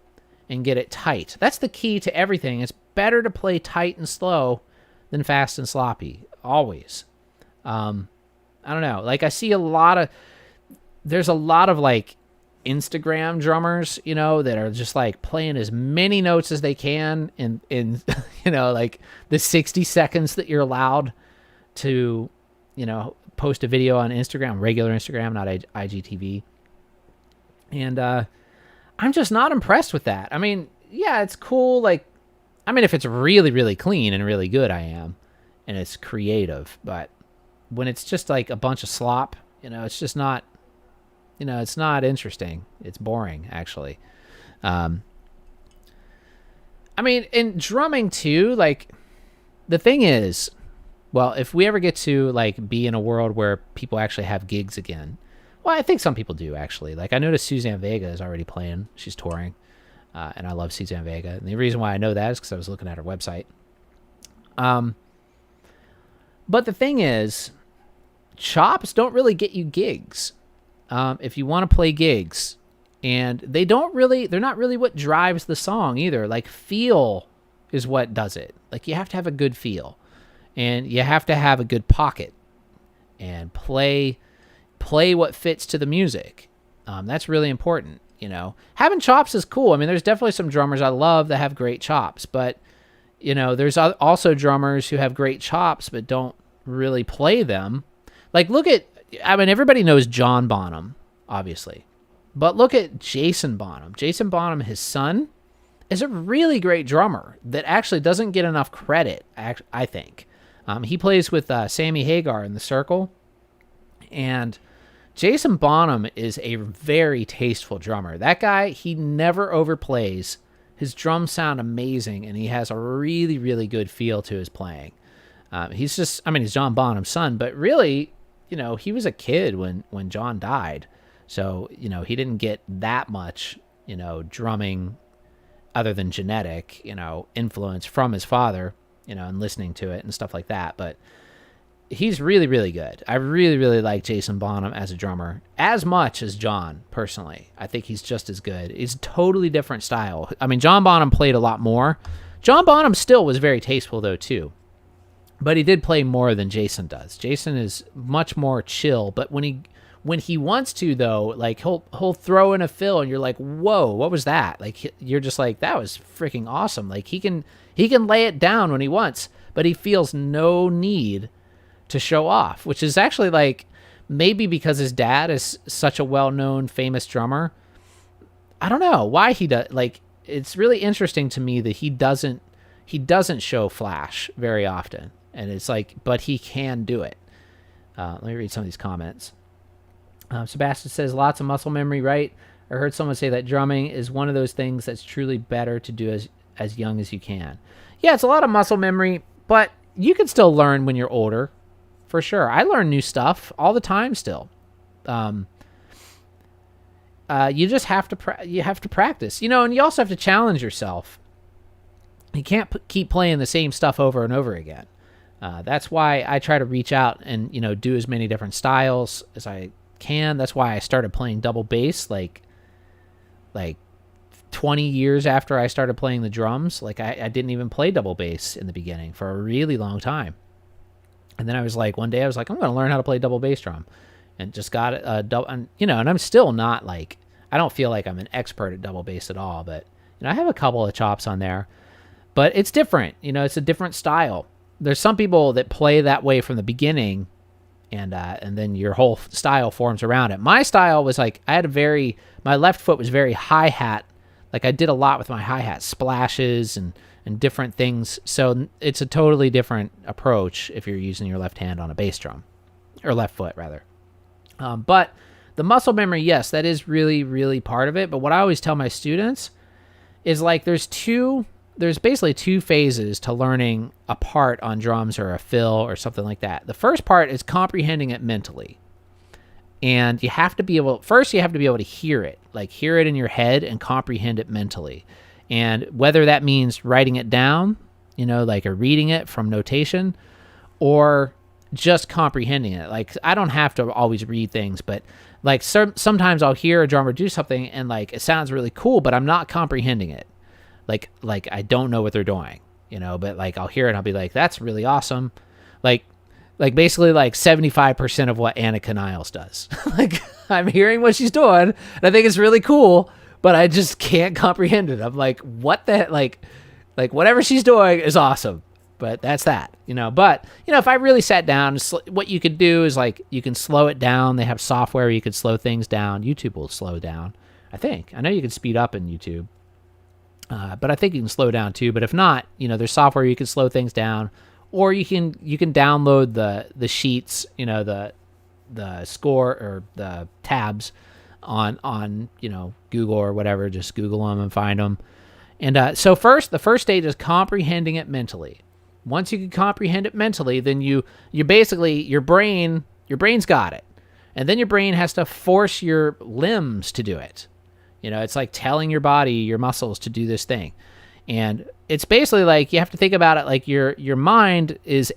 S1: and get it tight, that's the key to everything. It's better to play tight and slow than fast and sloppy, always. I don't know. Like, I see there's a lot of like Instagram drummers, that are just like playing as many notes as they can in like the 60 seconds that you're allowed to, post a video on Instagram, regular Instagram, not IGTV. And I'm just not impressed with that. I mean, yeah, it's cool. Like, if it's really, really clean and really good, I am, and it's creative. But when it's just like a bunch of slop, it's just not, it's not interesting. It's boring, actually. In drumming too, like, the thing is, well, if we ever get to like be in a world where people actually have gigs again, well, I think some people do, actually. Like, I noticed Suzanne Vega is already playing. She's touring. And I love Suzanne Vega. And the reason why I know that is because I was looking at her website. But the thing is, chops don't really get you gigs. If you want to play gigs, and they're not really what drives the song either. Like, feel is what does it. Like, you have to have a good feel, and you have to have a good pocket, and play what fits to the music. That's really important. Having chops is cool. There's definitely some drummers I love that have great chops, but there's also drummers who have great chops but don't really play them. Like, everybody knows John Bonham, obviously, but look at Jason Bonham. Jason Bonham, his son, is a really great drummer that actually doesn't get enough credit, I think. He plays with Sammy Hagar in The Circle, and Jason Bonham is a very tasteful drummer. That guy, he never overplays. His drums sound amazing, and he has a really, really good feel to his playing. He's John Bonham's son, but really, he was a kid when John died. So, he didn't get that much, drumming other than genetic, influence from his father, and listening to it and stuff like that. But he's really, really good. I really, really like Jason Bonham as a drummer as much as John, personally. I think he's just as good. It's a totally different style. John Bonham played a lot more. John Bonham still was very tasteful, though, too. But he did play more than Jason does. Jason is much more chill, but when he wants to, though, like, he'll throw in a fill, and you're like, whoa, what was that? Like, you're just like, that was freaking awesome. Like, he can lay it down when he wants, but he feels no need to show off, which is actually, like, maybe because his dad is such a well-known, famous drummer. I don't know why he does. Like, it's really interesting to me that he doesn't show flash very often. And it's like, but he can do it. Let me read some of these comments. Sebastian says, lots of muscle memory, right? I heard someone say that drumming is one of those things that's truly better to do as young as you can. Yeah, it's a lot of muscle memory, but you can still learn when you're older, for sure. I learn new stuff all the time still. You just have to practice, and you also have to challenge yourself. You can't keep playing the same stuff over and over again. That's why I try to reach out and, do as many different styles as I can. That's why I started playing double bass like 20 years after I started playing the drums. Like, I didn't even play double bass in the beginning for a really long time. And then I was like, one day I was like, I'm going to learn how to play double bass drum, and just got a double, and I'm still not like, I don't feel like I'm an expert at double bass at all, but I have a couple of chops on there, but it's different. It's a different style. There's some people that play that way from the beginning, and then your whole style forms around it. My style was like, my left foot was very hi-hat. Like, I did a lot with my hi-hat splashes and and different things. So it's a totally different approach if you're using your left hand on a bass drum, or left foot rather. But the muscle memory, yes, that is really, really part of it. But what I always tell my students is like there's basically two phases to learning a part on drums or a fill or something like that. The first part is comprehending it mentally. And you have to be able to hear it, like hear it in your head and comprehend it mentally. And whether that means writing it down, like or reading it from notation, or just comprehending it. Like I don't have to always read things, but like sometimes I'll hear a drummer do something and like it sounds really cool, but I'm not comprehending it. Like I don't know what they're doing, but like I'll hear it and I'll be like, that's really awesome. Like basically like 75% of what Annika Niles does. Like I'm hearing what she's doing and I think it's really cool, but I just can't comprehend it. I'm like, what the heck? Like whatever she's doing is awesome, but that's that, but if I really sat down, what you could do is like, you can slow it down. They have software where you could slow things down. YouTube will slow down. I know you can speed up in YouTube. But I think you can slow down too. But if not, there's software you can slow things down, or you can download the sheets, the score or the tabs on Google or whatever. Just Google them and find them. And so the first stage is comprehending it mentally. Once you can comprehend it mentally, then you basically your brain's got it, and then your brain has to force your limbs to do it. It's like telling your body, your muscles to do this thing. And it's basically like you have to think about it like your mind is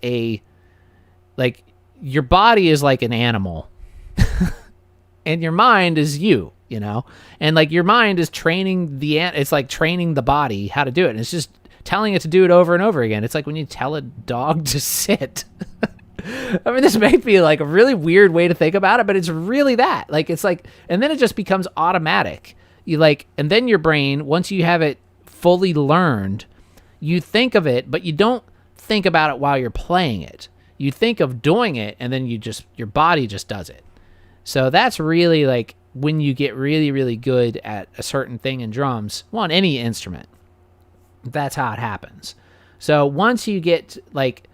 S1: your body is like an animal and your mind is you, and like your mind is training it's like training the body how to do it. And it's just telling it to do it over and over again. It's like when you tell a dog to sit. I mean, this may be like a really weird way to think about it, but it's really that. Like, it's like, and then it just becomes automatic. And then your brain, once you have it fully learned, you think of it, but you don't think about it while you're playing it. You think of doing it, and then your body just does it. So that's really like when you get really, really good at a certain thing in drums, on any instrument. That's how it happens. So once you get like,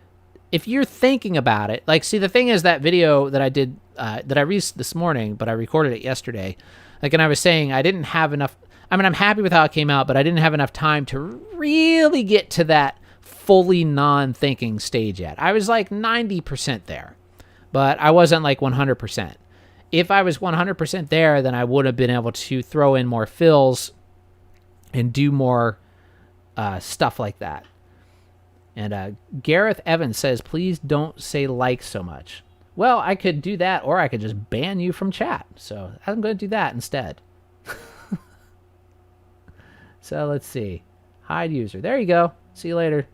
S1: if you're thinking about it, like, see, the thing is that video that I did, that I released this morning, but I recorded it yesterday. Like, and I was saying I didn't have enough. I mean, I'm happy with how it came out, but I didn't have enough time to really get to that fully non-thinking stage yet. I was like 90% there, but I wasn't like 100%. If I was 100% there, then I would have been able to throw in more fills and do more stuff like that. And Gareth Evans says, please don't say like so much. Well, I could do that, or I could just ban you from chat. So I'm going to do that instead. So let's see. Hide user. There you go. See you later.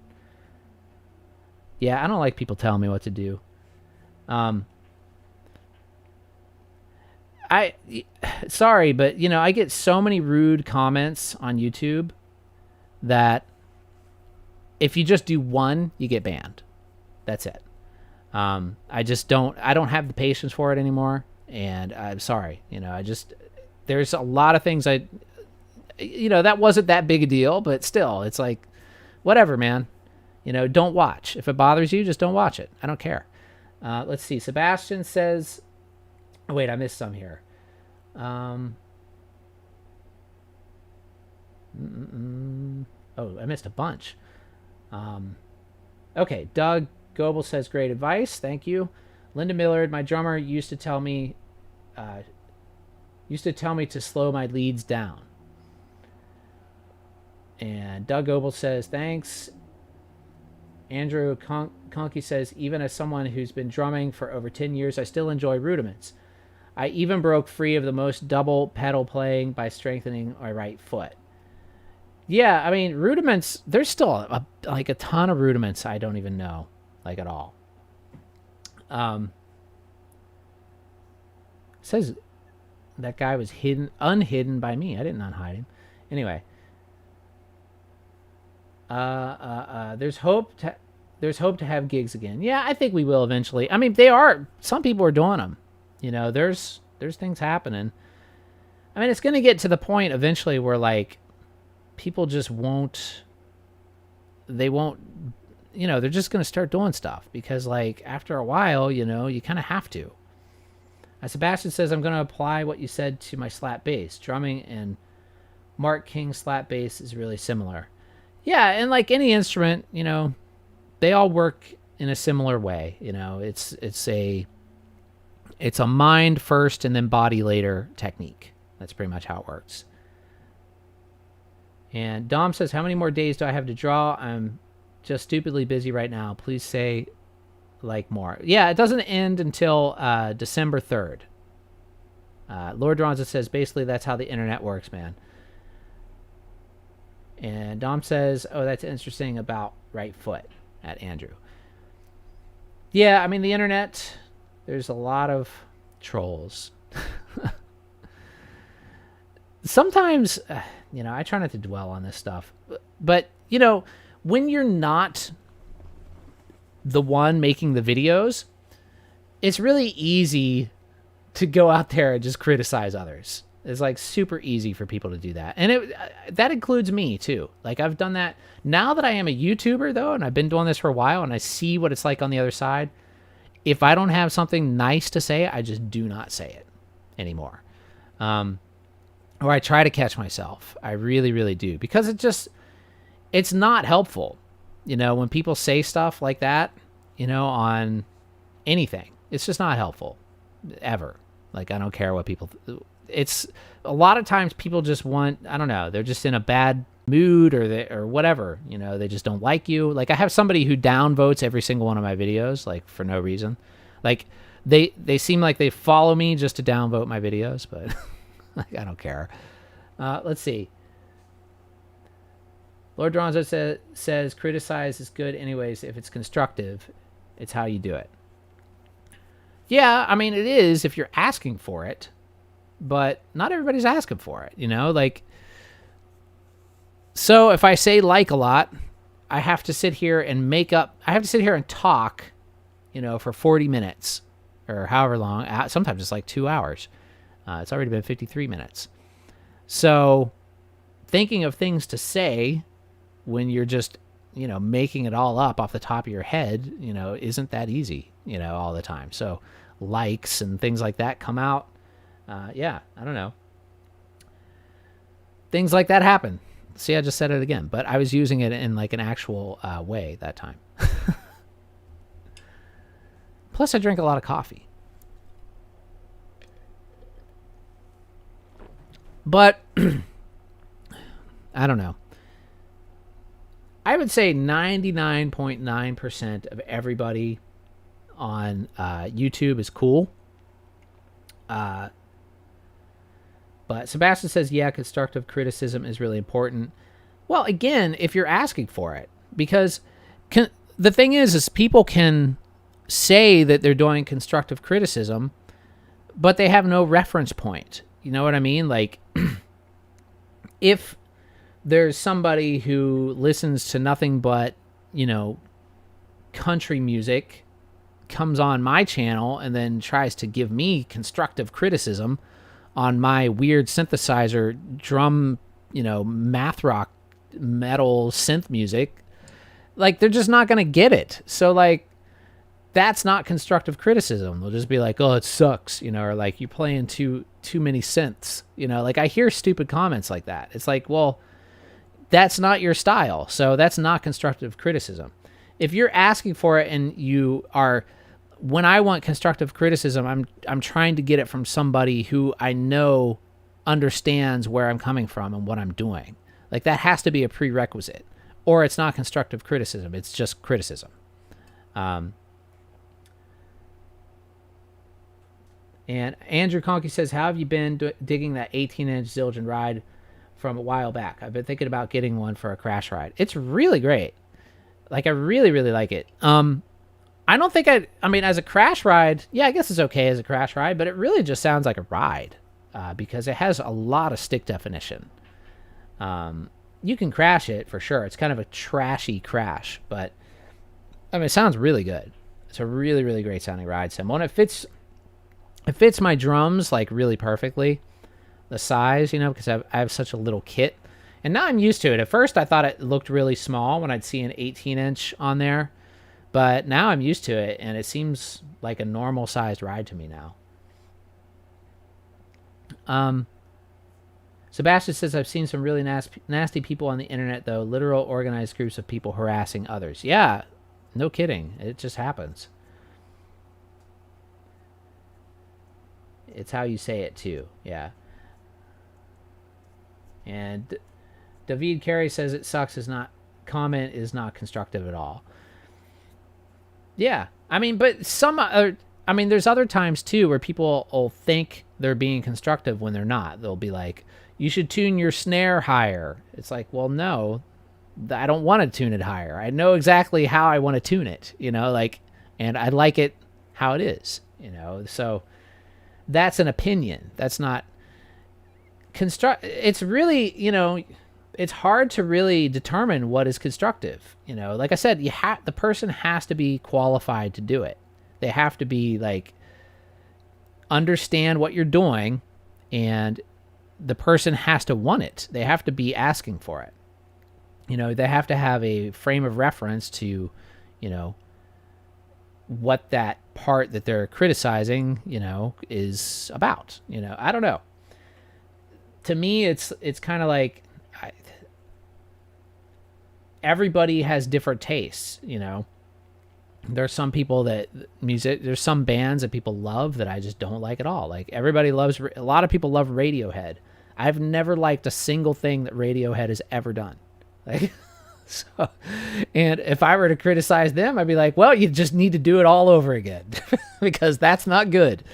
S1: Yeah, I don't like people telling me what to do. Sorry, but I get so many rude comments on YouTube that if you just do one, you get banned. That's it. I don't have the patience for it anymore. And I'm sorry, there's a lot of things that wasn't that big a deal, but still, it's like, whatever, man, don't watch. If it bothers you, just don't watch it. I don't care. Let's see. Sebastian says, oh, wait, I missed some here. Oh, I missed a bunch. Okay, Doug Goebel says, great advice. Thank you. Linda Millard, my drummer, used to tell me to slow my leads down. And Doug Goebel says, thanks. Andrew Conkey says, even as someone who's been drumming for over 10 years, I still enjoy rudiments. I even broke free of the most double pedal playing by strengthening my right foot. Yeah, I mean, rudiments, there's still a ton of rudiments I don't even know, like, at all. Says that guy was unhidden by me. I didn't unhide him. Anyway. There's hope to have gigs again. Yeah, I think we will eventually. I mean, some people are doing them. There's things happening. I mean, it's going to get to the point eventually where, like, people just won't they won't, they're just going to start doing stuff because, like, after a while, you kind of have to. Sebastian says, I'm going to apply what you said to my slap bass. Drumming and Mark King slap bass is really similar. Yeah, and like any instrument, they all work in a similar way. It's a mind first and then body later technique. That's pretty much how it works. And Dom says, how many more days do I have to draw? I'm just stupidly busy right now. Please say like more. Yeah, it doesn't end until December 3rd. Lord Ronza says, basically that's how the internet works, man. And Dom says, oh, that's interesting about right foot at Andrew. Yeah, I mean, the internet, there's a lot of trolls. Sometimes, I try not to dwell on this stuff. But, when you're not the one making the videos, it's really easy to go out there and just criticize others. It's like super easy for people to do that. And that includes me too. Like, I've done that. Now that I am a YouTuber though, and I've been doing this for a while and I see what it's like on the other side, if I don't have something nice to say, I just do not say it anymore. Or I try to catch myself. I really, really do. Because it's not helpful. When people say stuff like that, on anything, it's just not helpful ever. Like, I don't care what people, it's a lot of times people just want, I don't know, they're just in a bad mood or whatever, they just don't like you. Like, I have somebody who downvotes every single one of my videos, like, for no reason. Like, they seem like they follow me just to downvote my videos, but like, I don't care. Let's see. Lord Dronzo says, criticize is good anyways. If it's constructive, it's how you do it. Yeah, I mean, it is if you're asking for it, but not everybody's asking for it, like, so if I say like a lot, I have to sit here and talk, for 40 minutes or however long. Sometimes it's like 2 hours. It's already been 53 minutes. So thinking of things to say when you're just, making it all up off the top of your head, isn't that easy, all the time. So likes and things like that come out. Yeah, I don't know. Things like that happen. See, I just said it again, but I was using it in like an actual way that time. Plus, I drink a lot of coffee. But I don't know. I would say 99.9% of everybody on YouTube is cool. But Sebastian says, yeah, constructive criticism is really important. Well, again, if you're asking for it, because the thing is people can say that they're doing constructive criticism, but they have no reference point. You know what I mean? Like, if there's somebody who listens to nothing but, country music, comes on my channel and then tries to give me constructive criticism on my weird synthesizer drum, math rock metal synth music, like, they're just not going to get it. So, like, that's not constructive criticism. They'll just be like, oh, it sucks, or like, you're playing too many synths, like, I hear stupid comments like that. It's like, well, that's not your style. So that's not constructive criticism. If you're asking for it and when I want constructive criticism, I'm trying to get it from somebody who I know understands where I'm coming from and what I'm doing. Like, that has to be a prerequisite, or it's not constructive criticism. It's just criticism. And Andrew Conkey says, how have you been digging that 18-inch Zildjian ride from a while back? I've been thinking about getting one for a crash ride. It's really great. Like, I really, really like it. I don't think I mean, as a crash ride, yeah, I guess it's okay as a crash ride, but it really just sounds like a ride because it has a lot of stick definition. You can crash it for sure. It's kind of a trashy crash, but I mean, it sounds really good. It's a really, really great sounding ride cymbal, and it fits my drums like really perfectly. The size, because I have such a little kit, And now I'm used to it. At first, I thought it looked really small when I'd see an 18-inch on there. But now I'm used to it, and it seems like a normal-sized ride to me now. Sebastian says, I've seen some really nasty people on the internet, though. Literal organized groups of people harassing others. Yeah, no kidding. It just happens. It's how you say it, too. Yeah. And David Carey says it sucks comment is not constructive at all. Yeah. I mean, but there's other times, too, where people will think they're being constructive when they're not. They'll be like, you should tune your snare higher. It's like, well, no, I don't want to tune it higher. I know exactly how I want to tune it, and I like it how it is, so that's an opinion. That's not it's really, it's hard to really determine what is constructive. Like I said, the person has to be qualified to do it. They have to be understand what you're doing, and the person has to want it. They have to be asking for it. They have to have a frame of reference to, what that part that they're criticizing, is about. I don't know. To me, it's kind of like everybody has different tastes. There's some people there's some bands that people love that I just don't like at all. Like a lot of people love Radiohead. I've never liked a single thing that Radiohead has ever done. And if I were to criticize them, I'd be like, well, you just need to do it all over again because that's not good.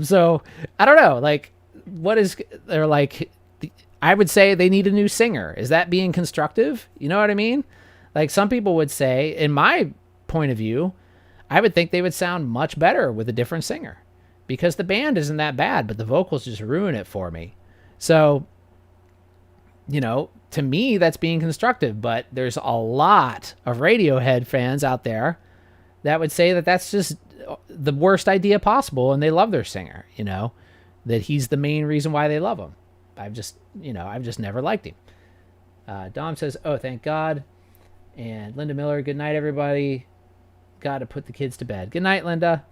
S1: So I don't know, I would say they need a new singer. Is that being constructive? You know what I mean? Some people would say, in my point of view, I would think they would sound much better with a different singer because the band isn't that bad, but the vocals just ruin it for me. So, to me, that's being constructive, but there's a lot of Radiohead fans out there that would say that that's just the worst idea possible, and they love their singer, that he's the main reason why they love him. I've just never liked him. Dom says, oh, thank God. And Linda Miller, good night, everybody. Got to put the kids to bed. Good night, Linda.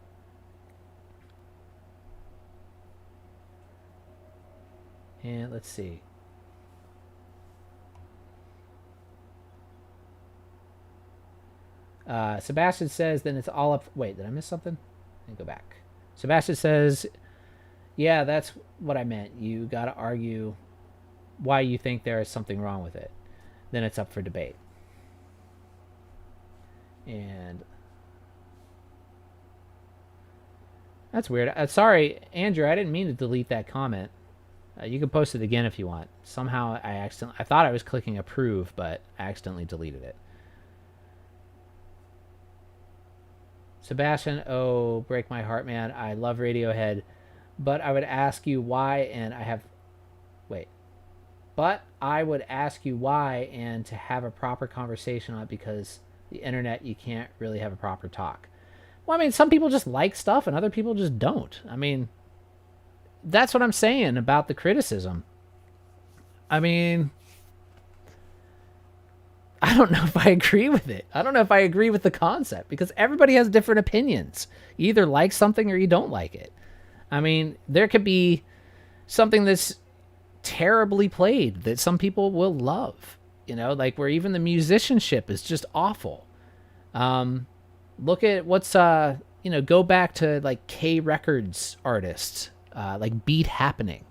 S1: And let's see. Sebastian says, then it's all up. Wait, did I miss something? Let me go back. Sebastian says, yeah, that's what I meant. You got to argue why you think there is something wrong with it. Then it's up for debate. And that's weird. Sorry, Andrew, I didn't mean to delete that comment. You can post it again if you want. Somehow I thought I was clicking approve, but I accidentally deleted it. Sebastian, oh, break my heart, man. I love Radiohead, but I would ask you why, and to have a proper conversation on it, because the internet, you can't really have a proper talk. Well, I mean, some people just like stuff and other people just don't. I mean, that's what I'm saying about the criticism. I mean, I don't know if I agree with it. I don't know if I agree with the concept, because everybody has different opinions. You either like something or you don't like it. I mean, there could be something that's terribly played that some people will love, where even the musicianship is just awful. Look at what's, go back to K Records artists, Beat Happening.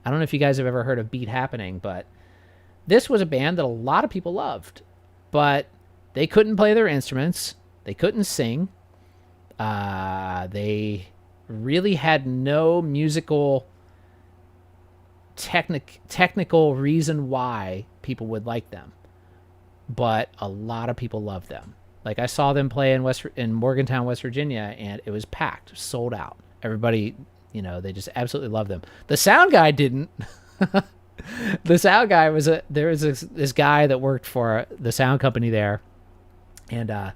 S1: I don't know if you guys have ever heard of Beat Happening, but this was a band that a lot of people loved, but they couldn't play their instruments. They couldn't sing. They really had no musical technical reason why people would like them, but a lot of people loved them. I saw them play in Morgantown, West Virginia, and it was packed, sold out. Everybody, they just absolutely loved them. The sound guy didn't. The sound guy there was this guy that worked for the sound company there, and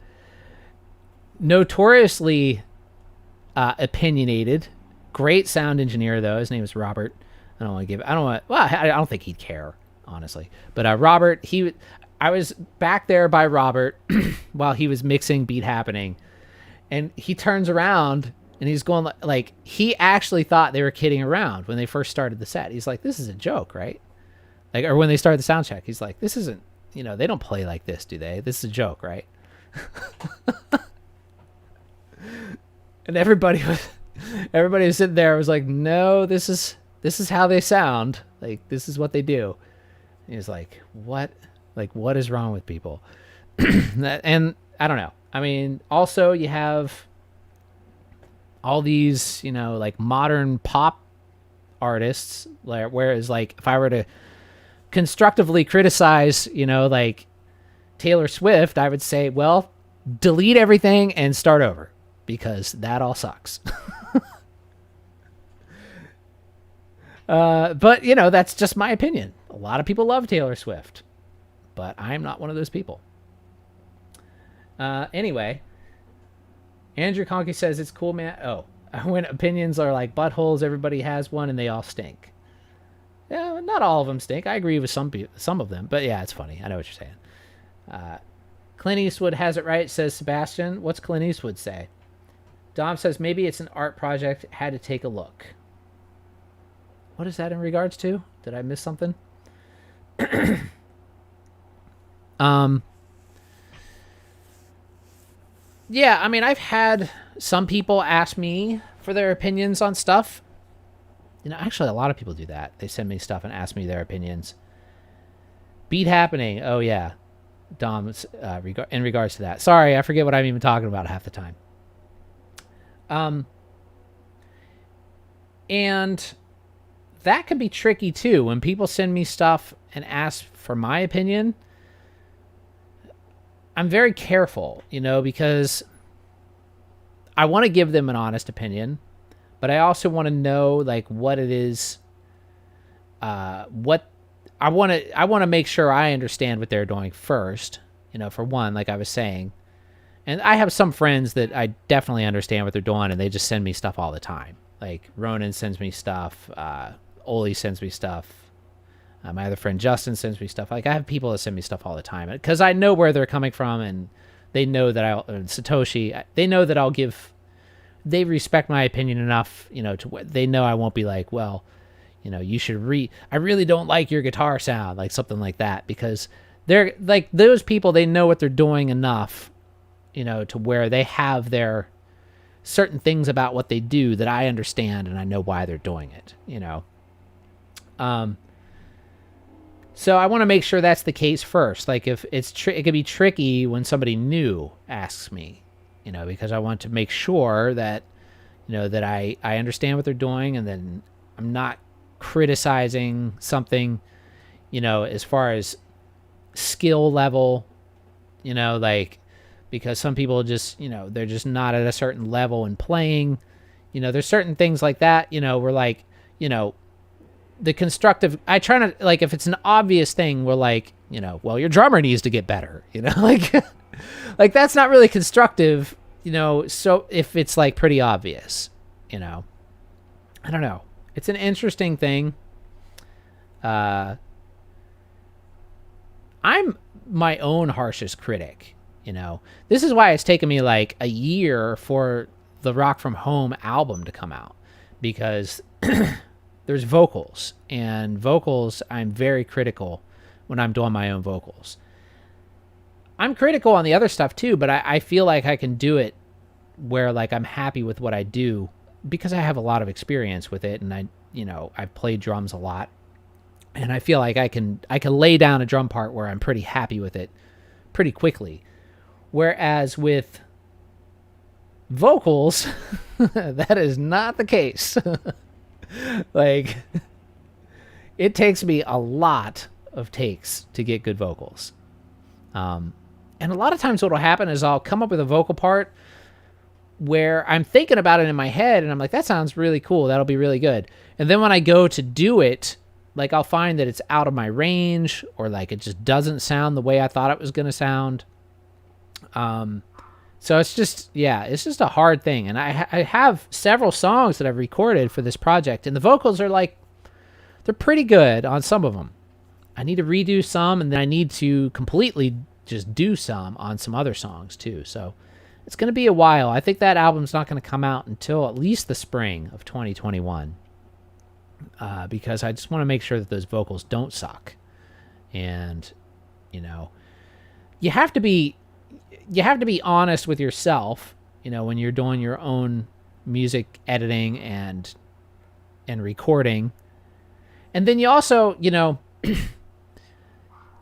S1: notoriously opinionated, great sound engineer though. His name is Robert. I don't think he'd care, honestly. But Robert, I was back there by Robert while he was mixing Beat Happening, and he turns around and he's going like he actually thought they were kidding around when they first started the set. He's like, "This is a joke, right?" Like, or when they started the sound check, he's like, "This isn't, they don't play like this, do they? This is a joke, right?" And everybody was sitting there, was like, "No, this is how they sound. Like, this is what they do." And he was like, "What? Like, what is wrong with people?" And I don't know. I mean, also you have all these, like modern pop artists, whereas like if I were to constructively criticize, like Taylor Swift, I would say, well, delete everything and start over, because that all sucks. But that's just my opinion. A lot of people love Taylor Swift, but I'm not one of those people. Anyway, Andrew Conkey says it's cool, man. Oh, when opinions are like buttholes, everybody has one and they all stink. Yeah, not all of them stink. I agree with some of them, but yeah, it's funny. I know what you're saying. Clint Eastwood has it right, says Sebastian. What's Clint Eastwood say? Dom says maybe it's an art project. Had to take a look. What is that in regards to? Did I miss something? Yeah, I mean, I've had some people ask me for their opinions on stuff. Actually, a lot of people do that. They send me stuff and ask me their opinions. Beat Happening. Oh, yeah. Dom, in regards to that. Sorry, I forget what I'm even talking about half the time. And that can be tricky, too. When people send me stuff and ask for my opinion, I'm very careful, because I want to give them an honest opinion, but I also want to know like what it is, what I want to make sure I understand what they're doing first, for one, like I was saying. And I have some friends that I definitely understand what they're doing, and they just send me stuff all the time. Like Ronan sends me stuff, Oli sends me stuff. My other friend Justin sends me stuff. Like I have people that send me stuff all the time because I know where they're coming from, and they know that Satoshi, they know that they respect my opinion enough, they know I won't be like, well, you should I really don't like your guitar sound, like something like that, because they're like those people, they know what they're doing enough, to where they have their certain things about what they do that I understand and I know why they're doing it, So I want to make sure that's the case first. Like if it could be tricky when somebody new asks me, because I want to make sure that, that I understand what they're doing, and then I'm not criticizing something, as far as skill level, like, because some people just, they're just not at a certain level in playing, there's certain things like that, we're like, the constructive, I try to, like, if it's an obvious thing, we're like, well, your drummer needs to get better, like, like that's not really constructive, so if it's like pretty obvious, I don't know. It's an interesting thing. I'm my own harshest critic, this is why it's taken me like a year for the Rock From Home album to come out, because there's vocals, and vocals, I'm very critical when I'm doing my own vocals. I'm critical on the other stuff too, but I feel like I can do it where like I'm happy with what I do because I have a lot of experience with it, and I've played drums a lot, and I feel like I can lay down a drum part where I'm pretty happy with it pretty quickly. Whereas with vocals, that is not the case. Like, it takes me a lot of takes to get good vocals. And a lot of times what will happen is I'll come up with a vocal part where I'm thinking about it in my head, and I'm like, that sounds really cool. That'll be really good. And then when I go to do it, like, I'll find that it's out of my range, or like it just doesn't sound the way I thought it was going to sound. So it's just a hard thing. And I have several songs that I've recorded for this project, and the vocals are like, they're pretty good on some of them. I need to redo some, and then I need to completely just do some on some other songs too. So it's going to be a while. I think that album's not going to come out until at least the spring of 2021, because I just want to make sure that those vocals don't suck. And, you know, you have to be honest with yourself, you know, when you're doing your own music editing and recording. And then you also, you know,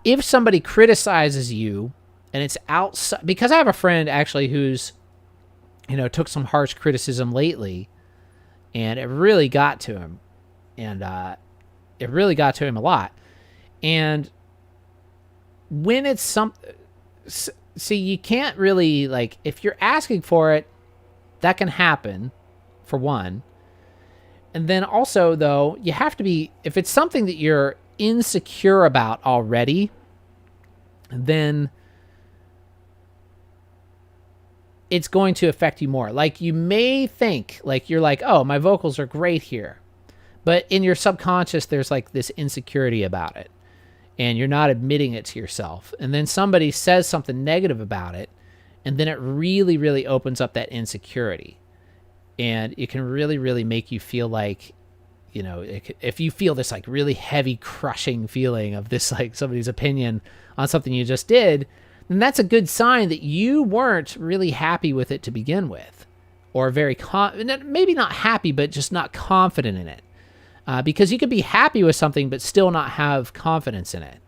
S1: if somebody criticizes you and it's outside, because I have a friend actually who's, you know, took some harsh criticism lately, and it really got to him, and it really got to him a lot. And when it's see, you can't really, like, if you're asking for it, that can happen, for one. And then also, though, you have to be, if it's something that you're insecure about already, then it's going to affect you more. Like, you may think, like, you're like, oh, my vocals are great here, but in your subconscious there's like this insecurity about it, and you're not admitting it to yourself. And then somebody says something negative about it, and then it really, really opens up that insecurity, and it can really, really make you feel like, you know, if you feel this like really heavy crushing feeling of this, like somebody's opinion on something you just did, then that's a good sign that you weren't really happy with it to begin with, or very maybe not happy, but just not confident in it. Because you could be happy with something but still not have confidence in it,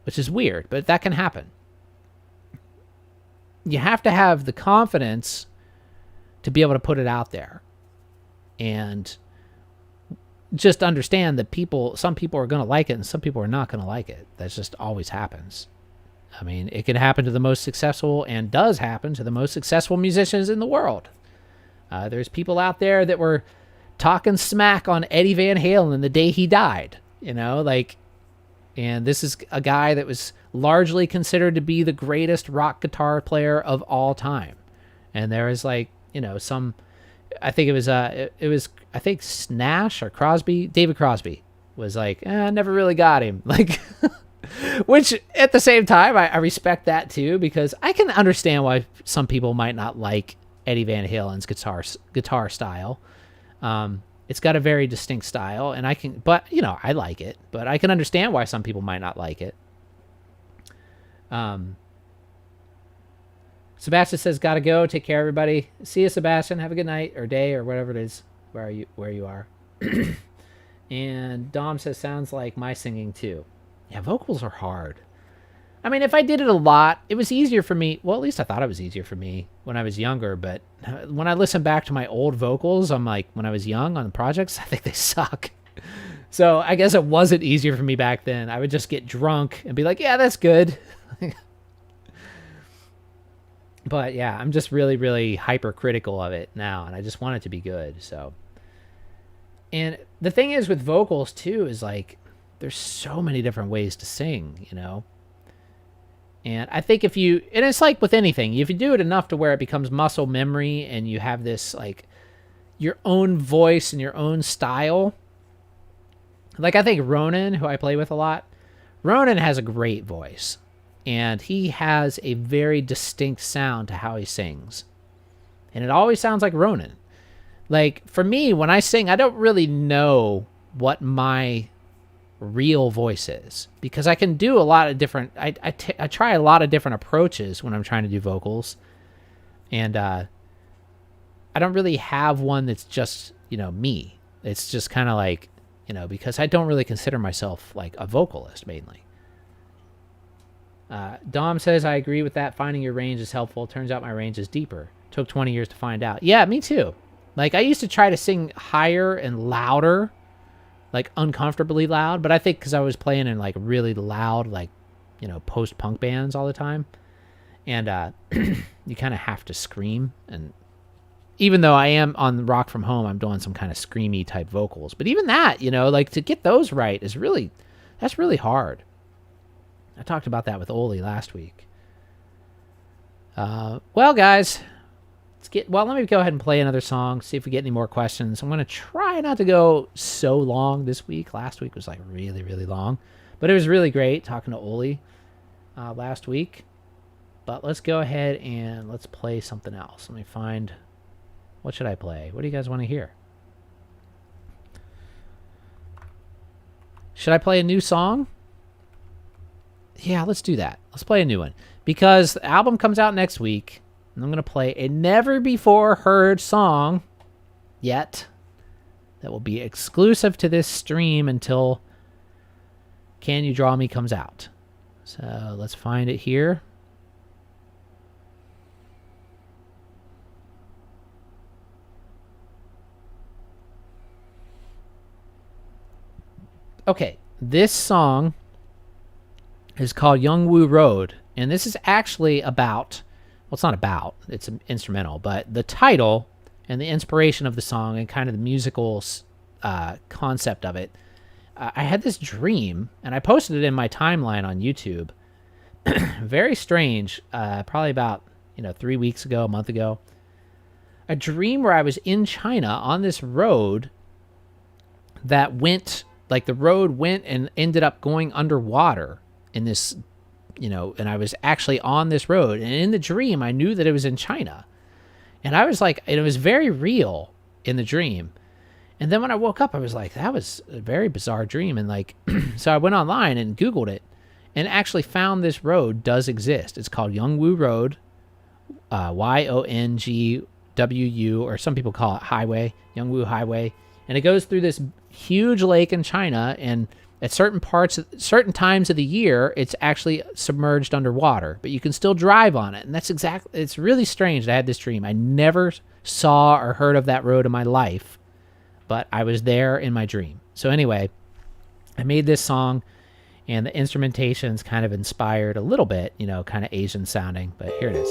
S1: which is weird, but that can happen. You have to have the confidence to be able to put it out there, and just understand that some people are going to like it and some people are not going to like it. That just always happens. I mean, it can happen to the most successful, and does happen to the most successful musicians in the world. There's people out there that were talking smack on Eddie Van Halen the day he died, you know, like, and this is a guy that was largely considered to be the greatest rock guitar player of all time. And there was, like, you know, I think it was I think Nash or Crosby, David Crosby was like, I never really got him. Like, which at the same time, I respect that too, because I can understand why some people might not like Eddie Van Halen's guitar style. It's got a very distinct style, and but you know, I like it, but I can understand why some people might not like it. Sebastian says, gotta go. Take care, everybody. See you, Sebastian. Have a good night or day or whatever it is where you are. And Dom says, sounds like my singing too. Yeah, vocals are hard. I mean, if I did it a lot, it was easier for me. Well, at least I thought it was easier for me when I was younger. But when I listen back to my old vocals, I'm like, when I was young on the projects, I think they suck. So I guess it wasn't easier for me back then. I would just get drunk and be like, yeah, that's good. But yeah, I'm just really, really hypercritical of it now, and I just want it to be good. So, and the thing is with vocals too, is like, there's so many different ways to sing, you know? And I think and it's like with anything, if you do it enough to where it becomes muscle memory and you have this, like, your own voice and your own style. Like, I think Ronan, who I play with a lot, Ronan has a great voice, and he has a very distinct sound to how he sings. And it always sounds like Ronan. Like, for me, when I sing, I don't really know what my real voice is, because I can do a lot of different, I try a lot of different approaches when I'm trying to do vocals, and I don't really have one that's just, you know, me. It's just kind of like, you know, because I don't really consider myself like a vocalist mainly. Dom says, I agree with that. Finding your range is helpful. Turns out my range is deeper. Took 20 years to find out. Yeah, me too. Like, I used to try to sing higher and louder, like uncomfortably loud, but I think because I was playing in like really loud, like, you know, post-punk bands all the time, and you kind of have to scream. And even though I am on Rock From Home, I'm doing some kind of screamy type vocals, but even that, you know, like, to get those right is that's really hard. I talked about that with Oli last week. Well, guys, let me go ahead and play another song, see if we get any more questions. I'm going to try not to go so long this week. Last week was like really, really long, but it was really great talking to Oli last week. But let's go ahead and let's play something else. Let me find, what should I play? What do you guys want to hear? Should I play a new song? Yeah, let's do that. Let's play a new one. Because the album comes out next week, and I'm going to play a never-before-heard song yet that will be exclusive to this stream until Can You Draw Me comes out. So let's find it here. Okay, this song is called Youngwoo Road, and this is actually about, well, it's not about, it's an instrumental, but the title and the inspiration of the song and kind of the musical concept of it, I had this dream, and I posted it in my timeline on YouTube. Very strange, probably about 3 weeks ago, a month ago. A dream where I was in China on this road that went, like the road went and ended up going underwater in this, and I was actually on this road. And in the dream, I knew that it was in China. And I was like, it was very real in the dream. And then when I woke up, I was like, that was a very bizarre dream. And like, so I went online and Googled it and actually found this road does exist. It's called Youngwoo Road, Yongwu, or some people call it Highway, Youngwoo Highway. And it goes through this huge lake in China, and at certain times of the year, it's actually submerged underwater, but you can still drive on it. And it's really strange that I had this dream. I never saw or heard of that road in my life, but I was there in my dream. So anyway, I made this song, and the instrumentation's kind of inspired a little bit, kind of Asian sounding, but here it is.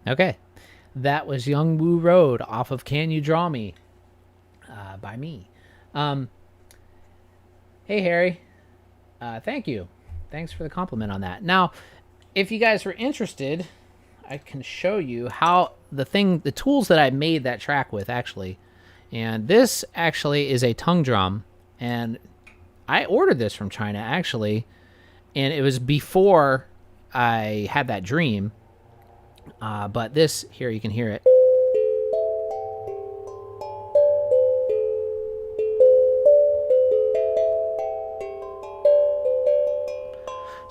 S1: Okay. That was Young Woo Road off of Can You Draw Me by me. Hey, Harry. Thank you. Thanks for the compliment on that. Now, if you guys were interested, I can show you how the tools that I made that track with, actually. And this actually is a tongue drum. And I ordered this from China, actually. And it was before I had that dream. But this, here, you can hear it.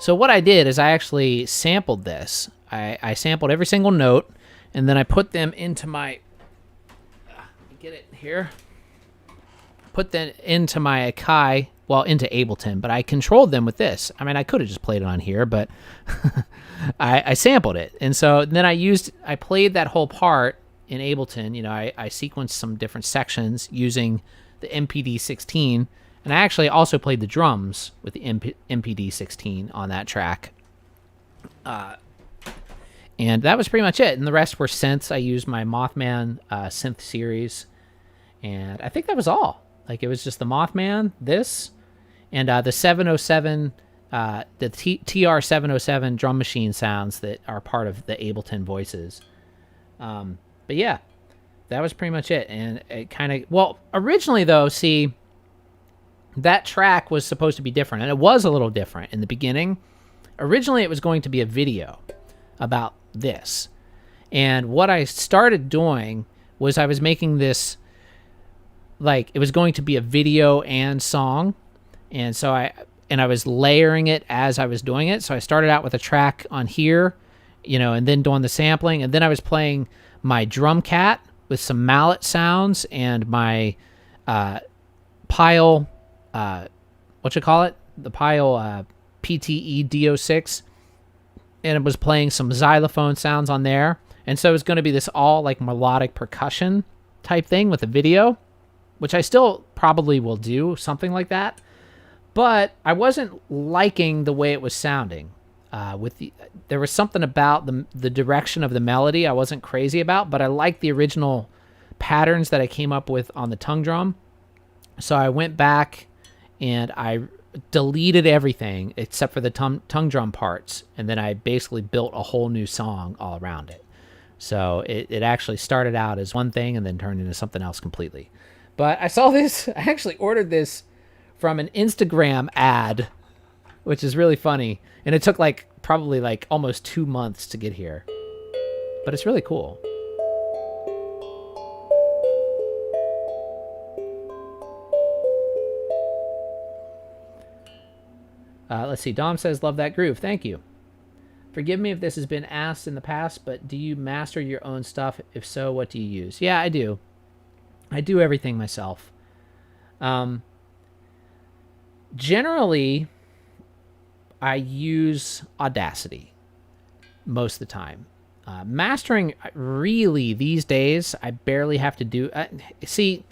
S1: So what I did is I actually sampled this. I sampled every single note, and then I put them into my... get it here. Put them into my Akai, well, into Ableton, but I controlled them with this. I mean, I could have just played it on here, but I sampled it. And so then I played that whole part in Ableton. You know, I sequenced some different sections using the MPD-16, and I actually also played the drums with the MPD-16 on that track. And that was pretty much it. And the rest were synths. I used my Mothman synth series. And I think that was all. Like, it was just the Mothman, this, and the 707, the TR-707 drum machine sounds that are part of the Ableton voices. But yeah, that was pretty much it. And it kind of... Well, originally, though, see... that track was supposed to be different, and it was a little different in the beginning. Originally, it was going to be a video about this. And what I started doing was I was making this, like, it was going to be a video and song. And so I was layering it as I was doing it. So I started out with a track on here, you know, and then doing the sampling. And then I was playing my drum cat with some mallet sounds and my Pile... the Pile PTE DO6, and it was playing some xylophone sounds on there. And so it was going to be this all like melodic percussion type thing with a video, which I still probably will do something like that. But I wasn't liking the way it was sounding. There was something about the direction of the melody I wasn't crazy about, but I liked the original patterns that I came up with on the tongue drum. So I went back and I deleted everything except for the tongue drum parts, and then I basically built a whole new song all around it. So it actually started out as one thing and then turned into something else completely. But I saw this, I actually ordered this from an Instagram ad, which is really funny, and it took probably almost 2 months to get here. But it's really cool. Let's see. Dom says, love that groove. Thank you. Forgive me if this has been asked in the past, but do you master your own stuff? If so, what do you use? Yeah, I do. I do everything myself. Generally, I use Audacity most of the time. Mastering, really, these days, I barely have to do... see...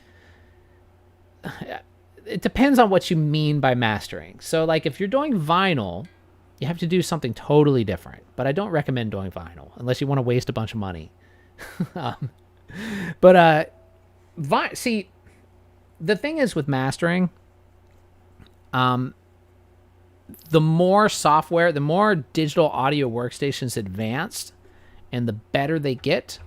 S1: It depends on what you mean by mastering. So, if you're doing vinyl, you have to do something totally different. But I don't recommend doing vinyl unless you want to waste a bunch of money. See, the thing is with mastering, the more software, the more digital audio workstations advanced, and the better they get,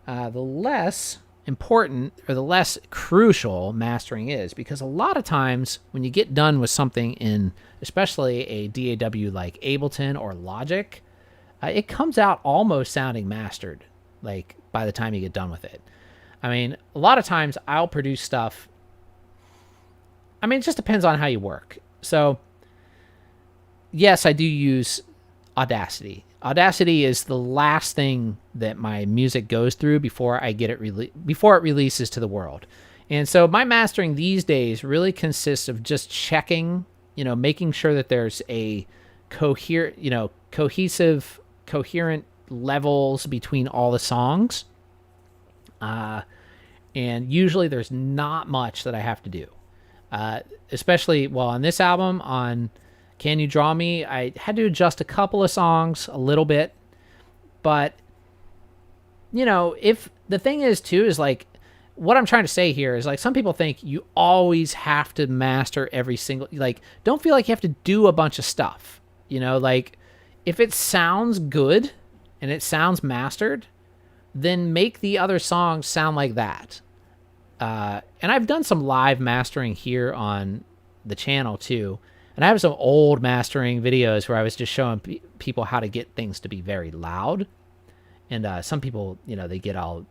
S1: the less important or the less crucial mastering is, because a lot of times when you get done with something in especially a DAW like Ableton or Logic, it comes out almost sounding mastered by the time you get done with it. I mean, a lot of times I'll produce stuff, I mean, it just depends on how you work. So yes, I do use Audacity. Audacity is the last thing that my music goes through before I get it before it releases to the world. And so my mastering these days really consists of just checking, making sure that there's a cohesive, coherent levels between all the songs. And usually there's not much that I have to do. Especially, on this album, on Can You Draw Me, I had to adjust a couple of songs a little bit, but if the thing is too is like, what I'm trying to say here is like, some people think you always have to master every single, like, don't feel like you have to do a bunch of stuff, like if it sounds good and it sounds mastered, then make the other songs sound like that. And I've done some live mastering here on the channel too. And I have some old mastering videos where I was just showing people how to get things to be very loud. And some people, they get all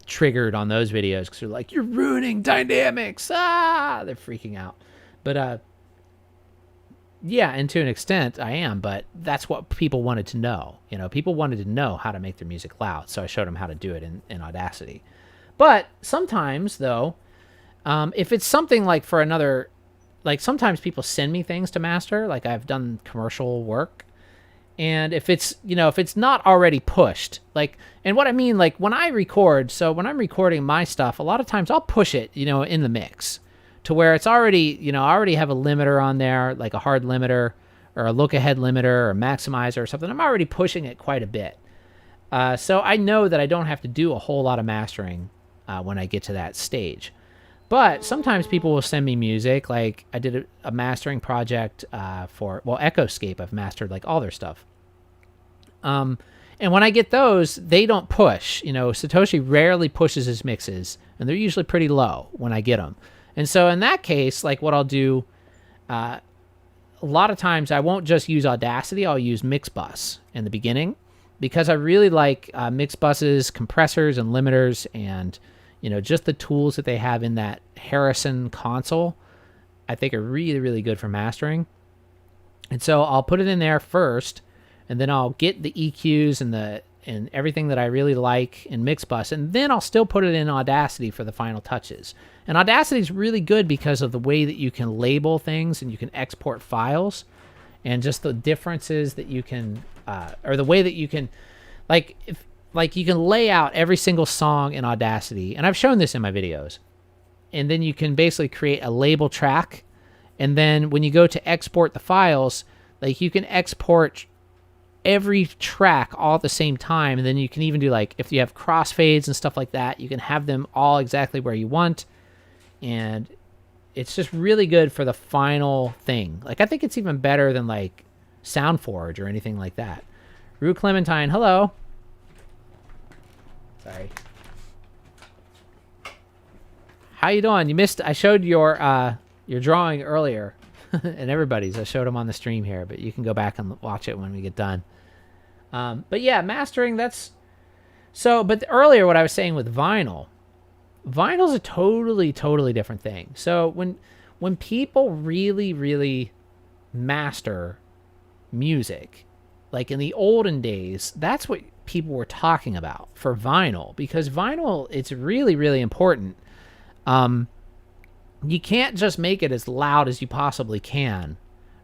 S1: triggered on those videos because they're like, you're ruining dynamics. They're freaking out. But yeah, and to an extent I am, but that's what people wanted to know. People wanted to know how to make their music loud. So I showed them how to do it in Audacity. But sometimes though, if it's something like for another, like sometimes people send me things to master, like I've done commercial work. And if it's, if it's not already pushed, like, and what I mean, like when I record, so when I'm recording my stuff, a lot of times I'll push it, in the mix to where it's already, I already have a limiter on there, like a hard limiter or a look ahead limiter or maximizer or something. I'm already pushing it quite a bit. So I know that I don't have to do a whole lot of mastering when I get to that stage. But sometimes people will send me music. Like I did a mastering project for Echoscape. I've mastered like all their stuff. And when I get those, they don't push. Satoshi rarely pushes his mixes, and they're usually pretty low when I get them. And so in that case, like what I'll do, a lot of times I won't just use Audacity. I'll use Mixbus in the beginning because I really like Mixbus's compressors and limiters and just the tools that they have in that Harrison console, I think are really, really good for mastering. And so I'll put it in there first, and then I'll get the EQs and everything that I really like in Mixbus, and then I'll still put it in Audacity for the final touches. And Audacity is really good because of the way that you can label things and you can export files, and just the differences that you can, or the way that you can, like you can lay out every single song in Audacity, and I've shown this in my videos. And then you can basically create a label track, and then when you go to export the files, like you can export every track all at the same time, and then you can even do like if you have crossfades and stuff like that, you can have them all exactly where you want, and it's just really good for the final thing. Like I think it's even better than like SoundForge or anything like that. Rue Clementine, hello. Sorry. How you doing? You missed. I showed your drawing earlier, and everybody's. I showed them on the stream here, but you can go back and watch it when we get done. But yeah, mastering. That's so. But earlier, what I was saying with vinyl's a totally different thing. So when people really, really master music, like in the olden days, that's what people were talking about for vinyl, because vinyl, it's really, really important. You can't just make it as loud as you possibly can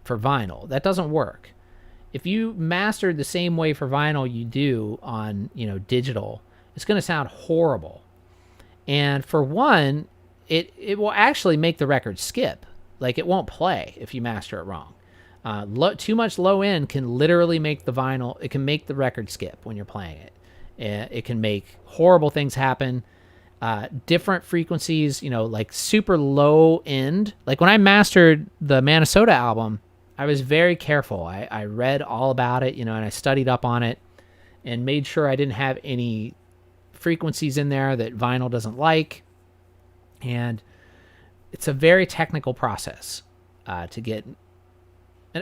S1: for vinyl. That doesn't work. If you mastered the same way for vinyl you do on, digital, it's going to sound horrible. And for one, it will actually make the record skip. Like it won't play if you master it wrong. Too much low end can literally make the vinyl, it can make the record skip when you're playing it. It can make horrible things happen. Different frequencies, like super low end. Like when I mastered the Minnesota album, I was very careful. I read all about it, and I studied up on it and made sure I didn't have any frequencies in there that vinyl doesn't like. And it's a very technical process to get.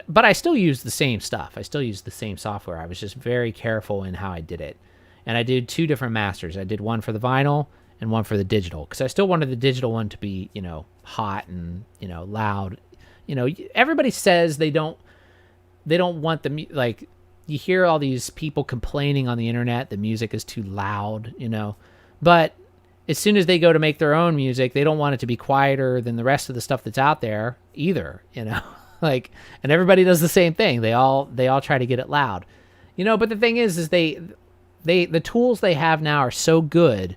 S1: But I still use the same stuff. I still use the same software. I was just very careful in how I did it. And I did 2 different masters. I did one for the vinyl and one for the digital, because I still wanted the digital one to be, hot and, loud. Everybody says they don't want like, you hear all these people complaining on the internet the music is too loud, but as soon as they go to make their own music, they don't want it to be quieter than the rest of the stuff that's out there either, like, and everybody does the same thing. They all try to get it loud, but the thing is the tools they have now are so good.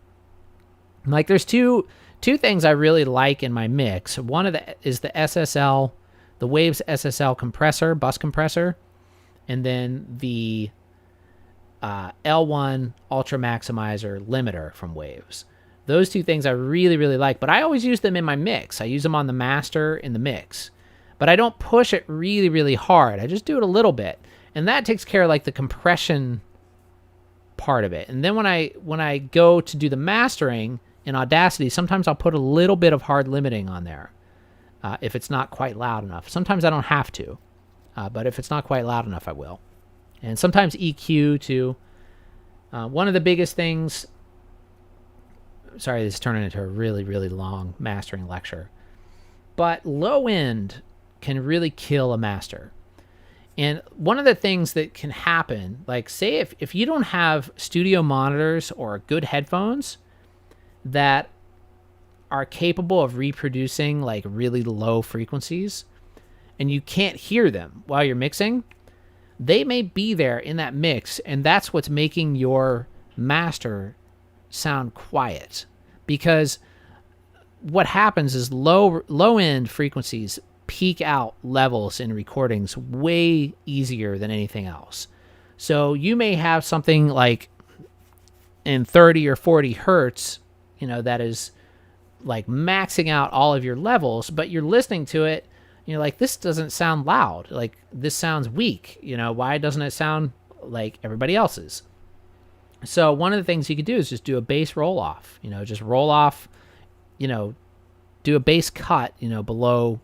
S1: Like there's two things I really like in my mix. One of is the SSL, the Waves SSL compressor, bus compressor, and then the L1 Ultra Maximizer limiter from Waves. Those two things I really, really like, but I always use them in my mix. I use them on the master in the mix, but I don't push it really, really hard. I just do it a little bit, and that takes care of like the compression part of it. And then when I go to do the mastering in Audacity, sometimes I'll put a little bit of hard limiting on there if it's not quite loud enough. Sometimes I don't have to, but if it's not quite loud enough, I will. And sometimes EQ too. One of the biggest things, sorry, this is turning into a really, really long mastering lecture, but low end can really kill a master. And one of the things that can happen, like say if you don't have studio monitors or good headphones that are capable of reproducing like really low frequencies, and you can't hear them while you're mixing, they may be there in that mix, and that's what's making your master sound quiet. Because what happens is low end frequencies peak out levels in recordings way easier than anything else. So you may have something like in 30 or 40 hertz, that is like maxing out all of your levels, but you're listening to it, like, this doesn't sound loud. Like, this sounds weak. Why doesn't it sound like everybody else's? So one of the things you could do is just do a bass roll off, just roll off, do a bass cut, below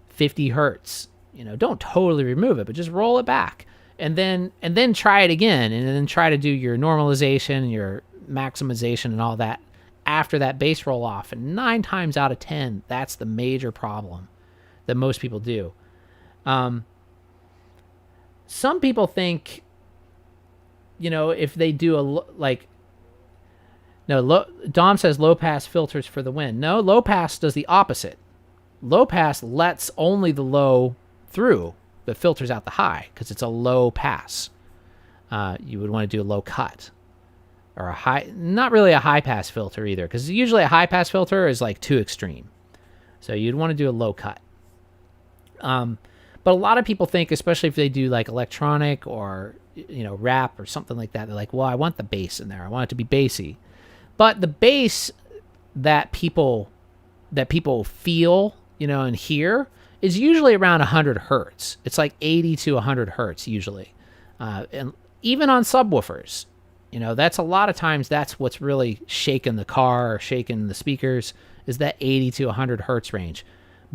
S1: 50 hertz, don't totally remove it, but just roll it back and then try it again. And then try to do your normalization, your maximization and all that after that bass roll off. And 9 times out of 10, that's the major problem that most people do. Some people think, if they do Dom says low pass filters for the win. No, low pass does the opposite. Low pass lets only the low through, but filters out the high because it's a low pass. You would want to do a low cut or a high, not really a high pass filter either, because usually a high pass filter is like too extreme. So you'd want to do a low cut. But a lot of people think, especially if they do like electronic or, rap or something like that, they're like, well, I want the bass in there. I want it to be bassy. But the bass that people feel, and hear is usually around 100 hertz. It's like 80 to 100 hertz usually. And even on subwoofers, that's a lot of times that's what's really shaking the car or shaking the speakers is that 80 to 100 hertz range.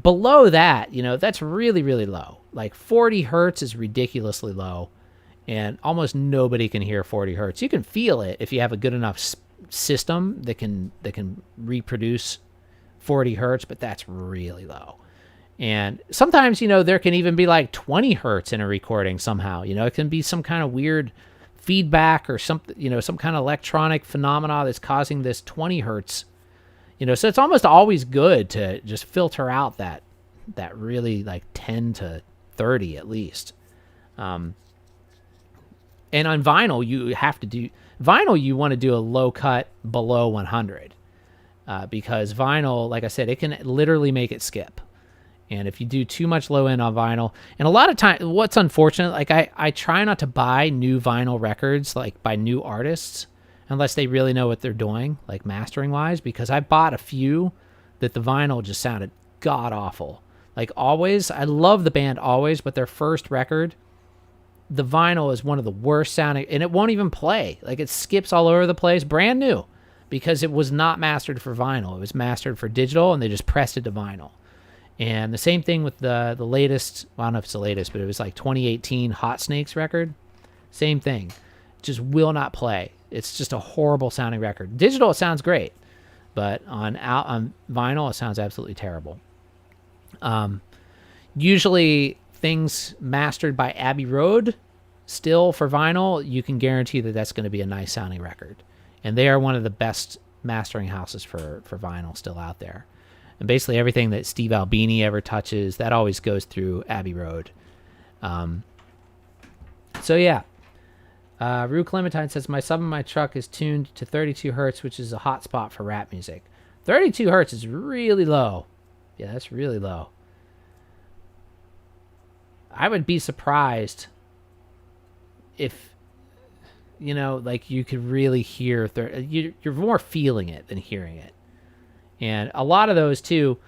S1: Below that, that's really, really low. Like 40 hertz is ridiculously low, and almost nobody can hear 40 hertz. You can feel it if you have a good enough system that can reproduce 40 hertz, but that's really low. And sometimes, there can even be like 20 hertz in a recording somehow. It can be some kind of weird feedback or something, some kind of electronic phenomena that's causing this 20 hertz. So it's almost always good to just filter out that really like 10 to 30 at least. And on vinyl, you want to do a low cut below 100 because vinyl, like I said, it can literally make it skip. And if you do too much low end on vinyl, and a lot of times, what's unfortunate, like I try not to buy new vinyl records, like by new artists, unless they really know what they're doing, like mastering wise, because I bought a few that the vinyl just sounded god awful. Like Always, I love the band Always, but their first record, the vinyl is one of the worst sounding, and it won't even play. Like it skips all over the place, brand new, because it was not mastered for vinyl. It was mastered for digital, and they just pressed it to vinyl. And the same thing with the latest, well, I don't know if it's the latest, but it was like 2018 Hot Snakes record. Same thing. Just will not play. It's just a horrible sounding record. Digital, it sounds great, but on vinyl, it sounds absolutely terrible. Usually things mastered by Abbey Road, still for vinyl, you can guarantee that that's going to be a nice sounding record. And they are one of the best mastering houses for vinyl still out there. And basically everything that Steve Albini ever touches, that always goes through Abbey Road. So yeah. Rue Clementine says, my sub in my truck is tuned to 32 hertz, which is a hot spot for rap music. 32 hertz is really low. Yeah, that's really low. I would be surprised if You know, like you could really hear, you're more feeling it than hearing it. And a lot of those too,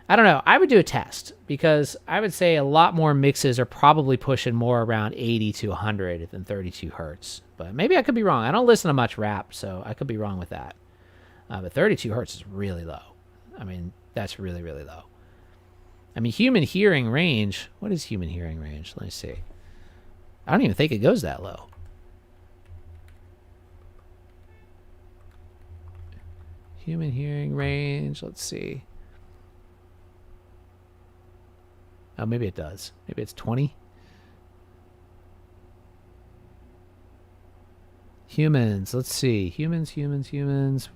S1: I don't know. I would do a test because I would say a lot more mixes are probably pushing more around 80 to 100 than 32 hertz. But maybe I could be wrong. I don't listen to much rap, so I could be wrong with that. But 32 hertz is really low. I mean, that's really, really low. I mean, human hearing range. What is human hearing range? Let me see. I don't even think it goes that low. Human hearing range. Let's see. Oh, maybe it does. Maybe it's 20. Humans. Let's see. Humans.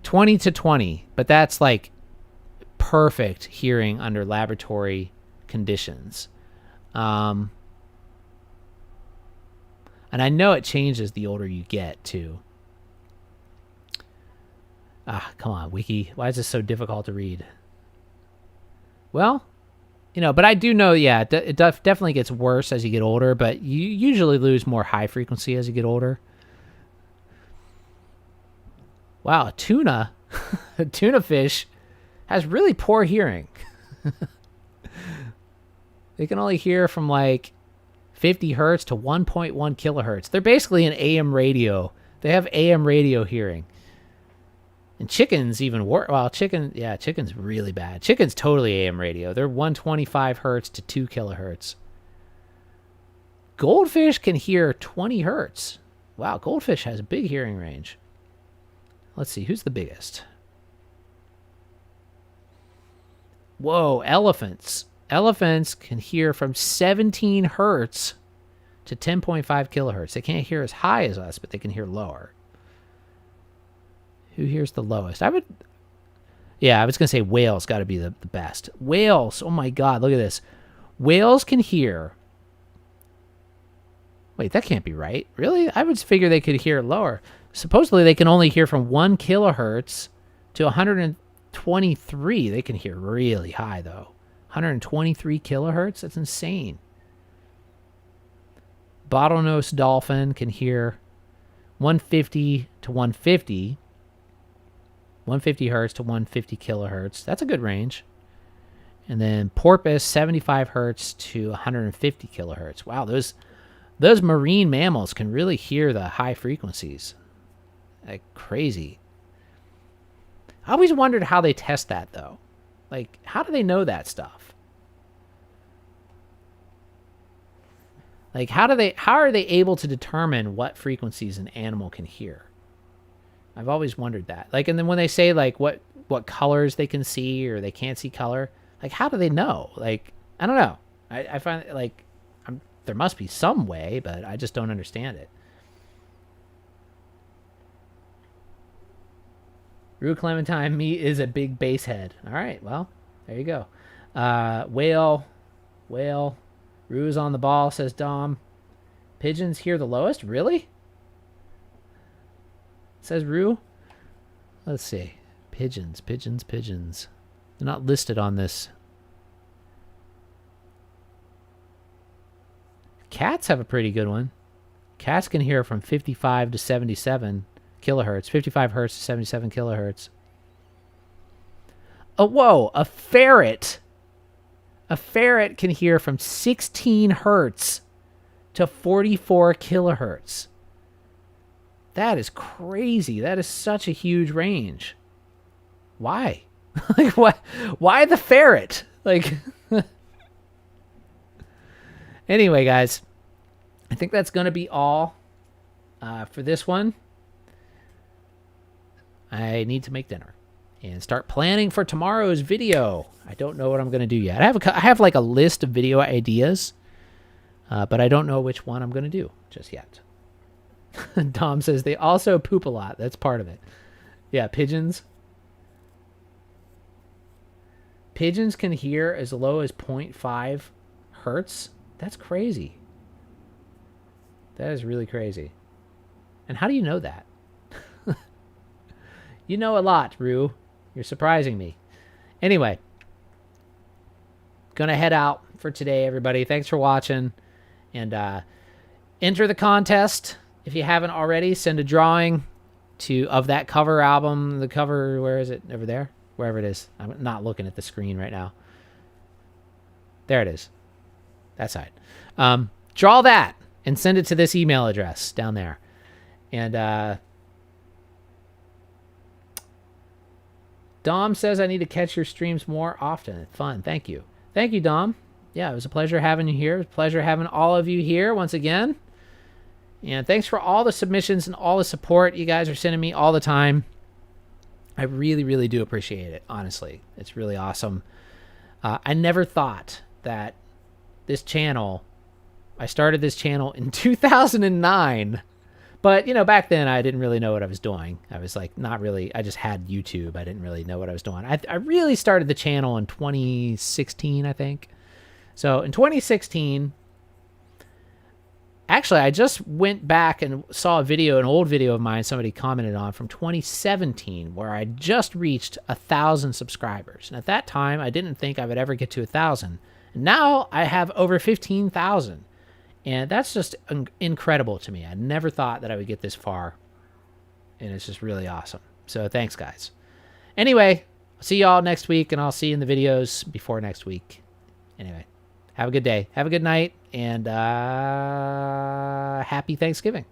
S1: 20 to 20. But that's like perfect hearing under laboratory conditions. And I know it changes the older you get, too. Come on, Wiki. Why is this so difficult to read? Well, you know, but I do know, yeah, it definitely gets worse as you get older, but you usually lose more high frequency as you get older. Wow, a tuna, a tuna fish has really poor hearing. They can only hear from like 50 hertz to 1.1 kilohertz. They're basically an AM radio. They have AM radio hearing. And chickens even worse. Well, chicken's really bad. Chicken's totally AM radio. They're 125 hertz to 2 kilohertz. Goldfish can hear 20 hertz. Wow, goldfish has a big hearing range. Let's see, who's the biggest? Whoa, elephants. Elephants can hear from 17 hertz to 10.5 kilohertz. They can't hear as high as us, but they can hear lower. Who hears the lowest? I was going to say whales got to be the best. Whales, oh my God, look at this. Whales can hear. Wait, that can't be right. Really? I would figure they could hear lower. Supposedly, they can only hear from 1 kilohertz to 123. They can hear really high, though. 123 kilohertz? That's insane. Bottlenose dolphin can hear 150 to 150. 150 hertz to 150 kilohertz. That's a good range. And then porpoise, 75 hertz to 150 kilohertz. Wow, those marine mammals can really hear the high frequencies. Like crazy. I always wondered how they test that, though. Like, how do they know that stuff? Like, how are they able to determine what frequencies an animal can hear? I've always wondered that. Like, and then when they say like what colors they can see or they can't see color, like how do they know? Like, I don't know. I find like there must be some way, but I just don't understand it. Rue Clementine meat is a big bass head. All right, well, there you go. Whale. Rue's on the ball, says Dom. Pigeons hear the lowest? Really? Says Rue. Let's see. Pigeons. They're not listed on this. Cats have a pretty good one. Cats can hear from 55 to 77 kilohertz. 55 hertz to 77 kilohertz. Oh, whoa. A ferret. A ferret can hear from 16 hertz to 44 kilohertz. That is crazy. That is such a huge range. Why? Like, what? Why the ferret? Like, anyway, guys, I think that's going to be all for this one. I need to make dinner and start planning for tomorrow's video. I don't know what I'm going to do yet. I have like a list of video ideas, but I don't know which one I'm going to do just yet. Dom says they also poop a lot. That's part of it. Yeah, pigeons. Pigeons can hear as low as 0.5 hertz. That's crazy. That is really crazy. And how do you know that? You know a lot, Rue. You're surprising me. Anyway, gonna head out for today, everybody. Thanks for watching. And enter the contest. if you haven't already, send a drawing of that cover album. The cover, where is it? Over there? Wherever it is. I'm not looking at the screen right now. There it is. That side. Draw that and send it to this email address down there. And Dom says I need to catch your streams more often. Fun. Thank you. Thank you, Dom. Yeah, it was a pleasure having you here. It was a pleasure having all of you here once again. And thanks for all the submissions and all the support you guys are sending me all the time. I really, really do appreciate it, honestly. It's really awesome. I never thought that this channel, I started this channel in 2009. But, you know, back then I didn't really know what I was doing. I was like, not really. I just had YouTube. I didn't really know what I was doing. I really started the channel in 2016, I think. So in 2016, actually, I just went back and saw an old video of mine somebody commented on from 2017, where I just reached 1,000 subscribers. And at that time, I didn't think I would ever get to 1,000. And now I have over 15,000. And that's just incredible to me. I never thought that I would get this far. And it's just really awesome. So thanks, guys. Anyway, I'll see y'all next week, and I'll see you in the videos before next week. Anyway, have a good day. Have a good night. And happy Thanksgiving.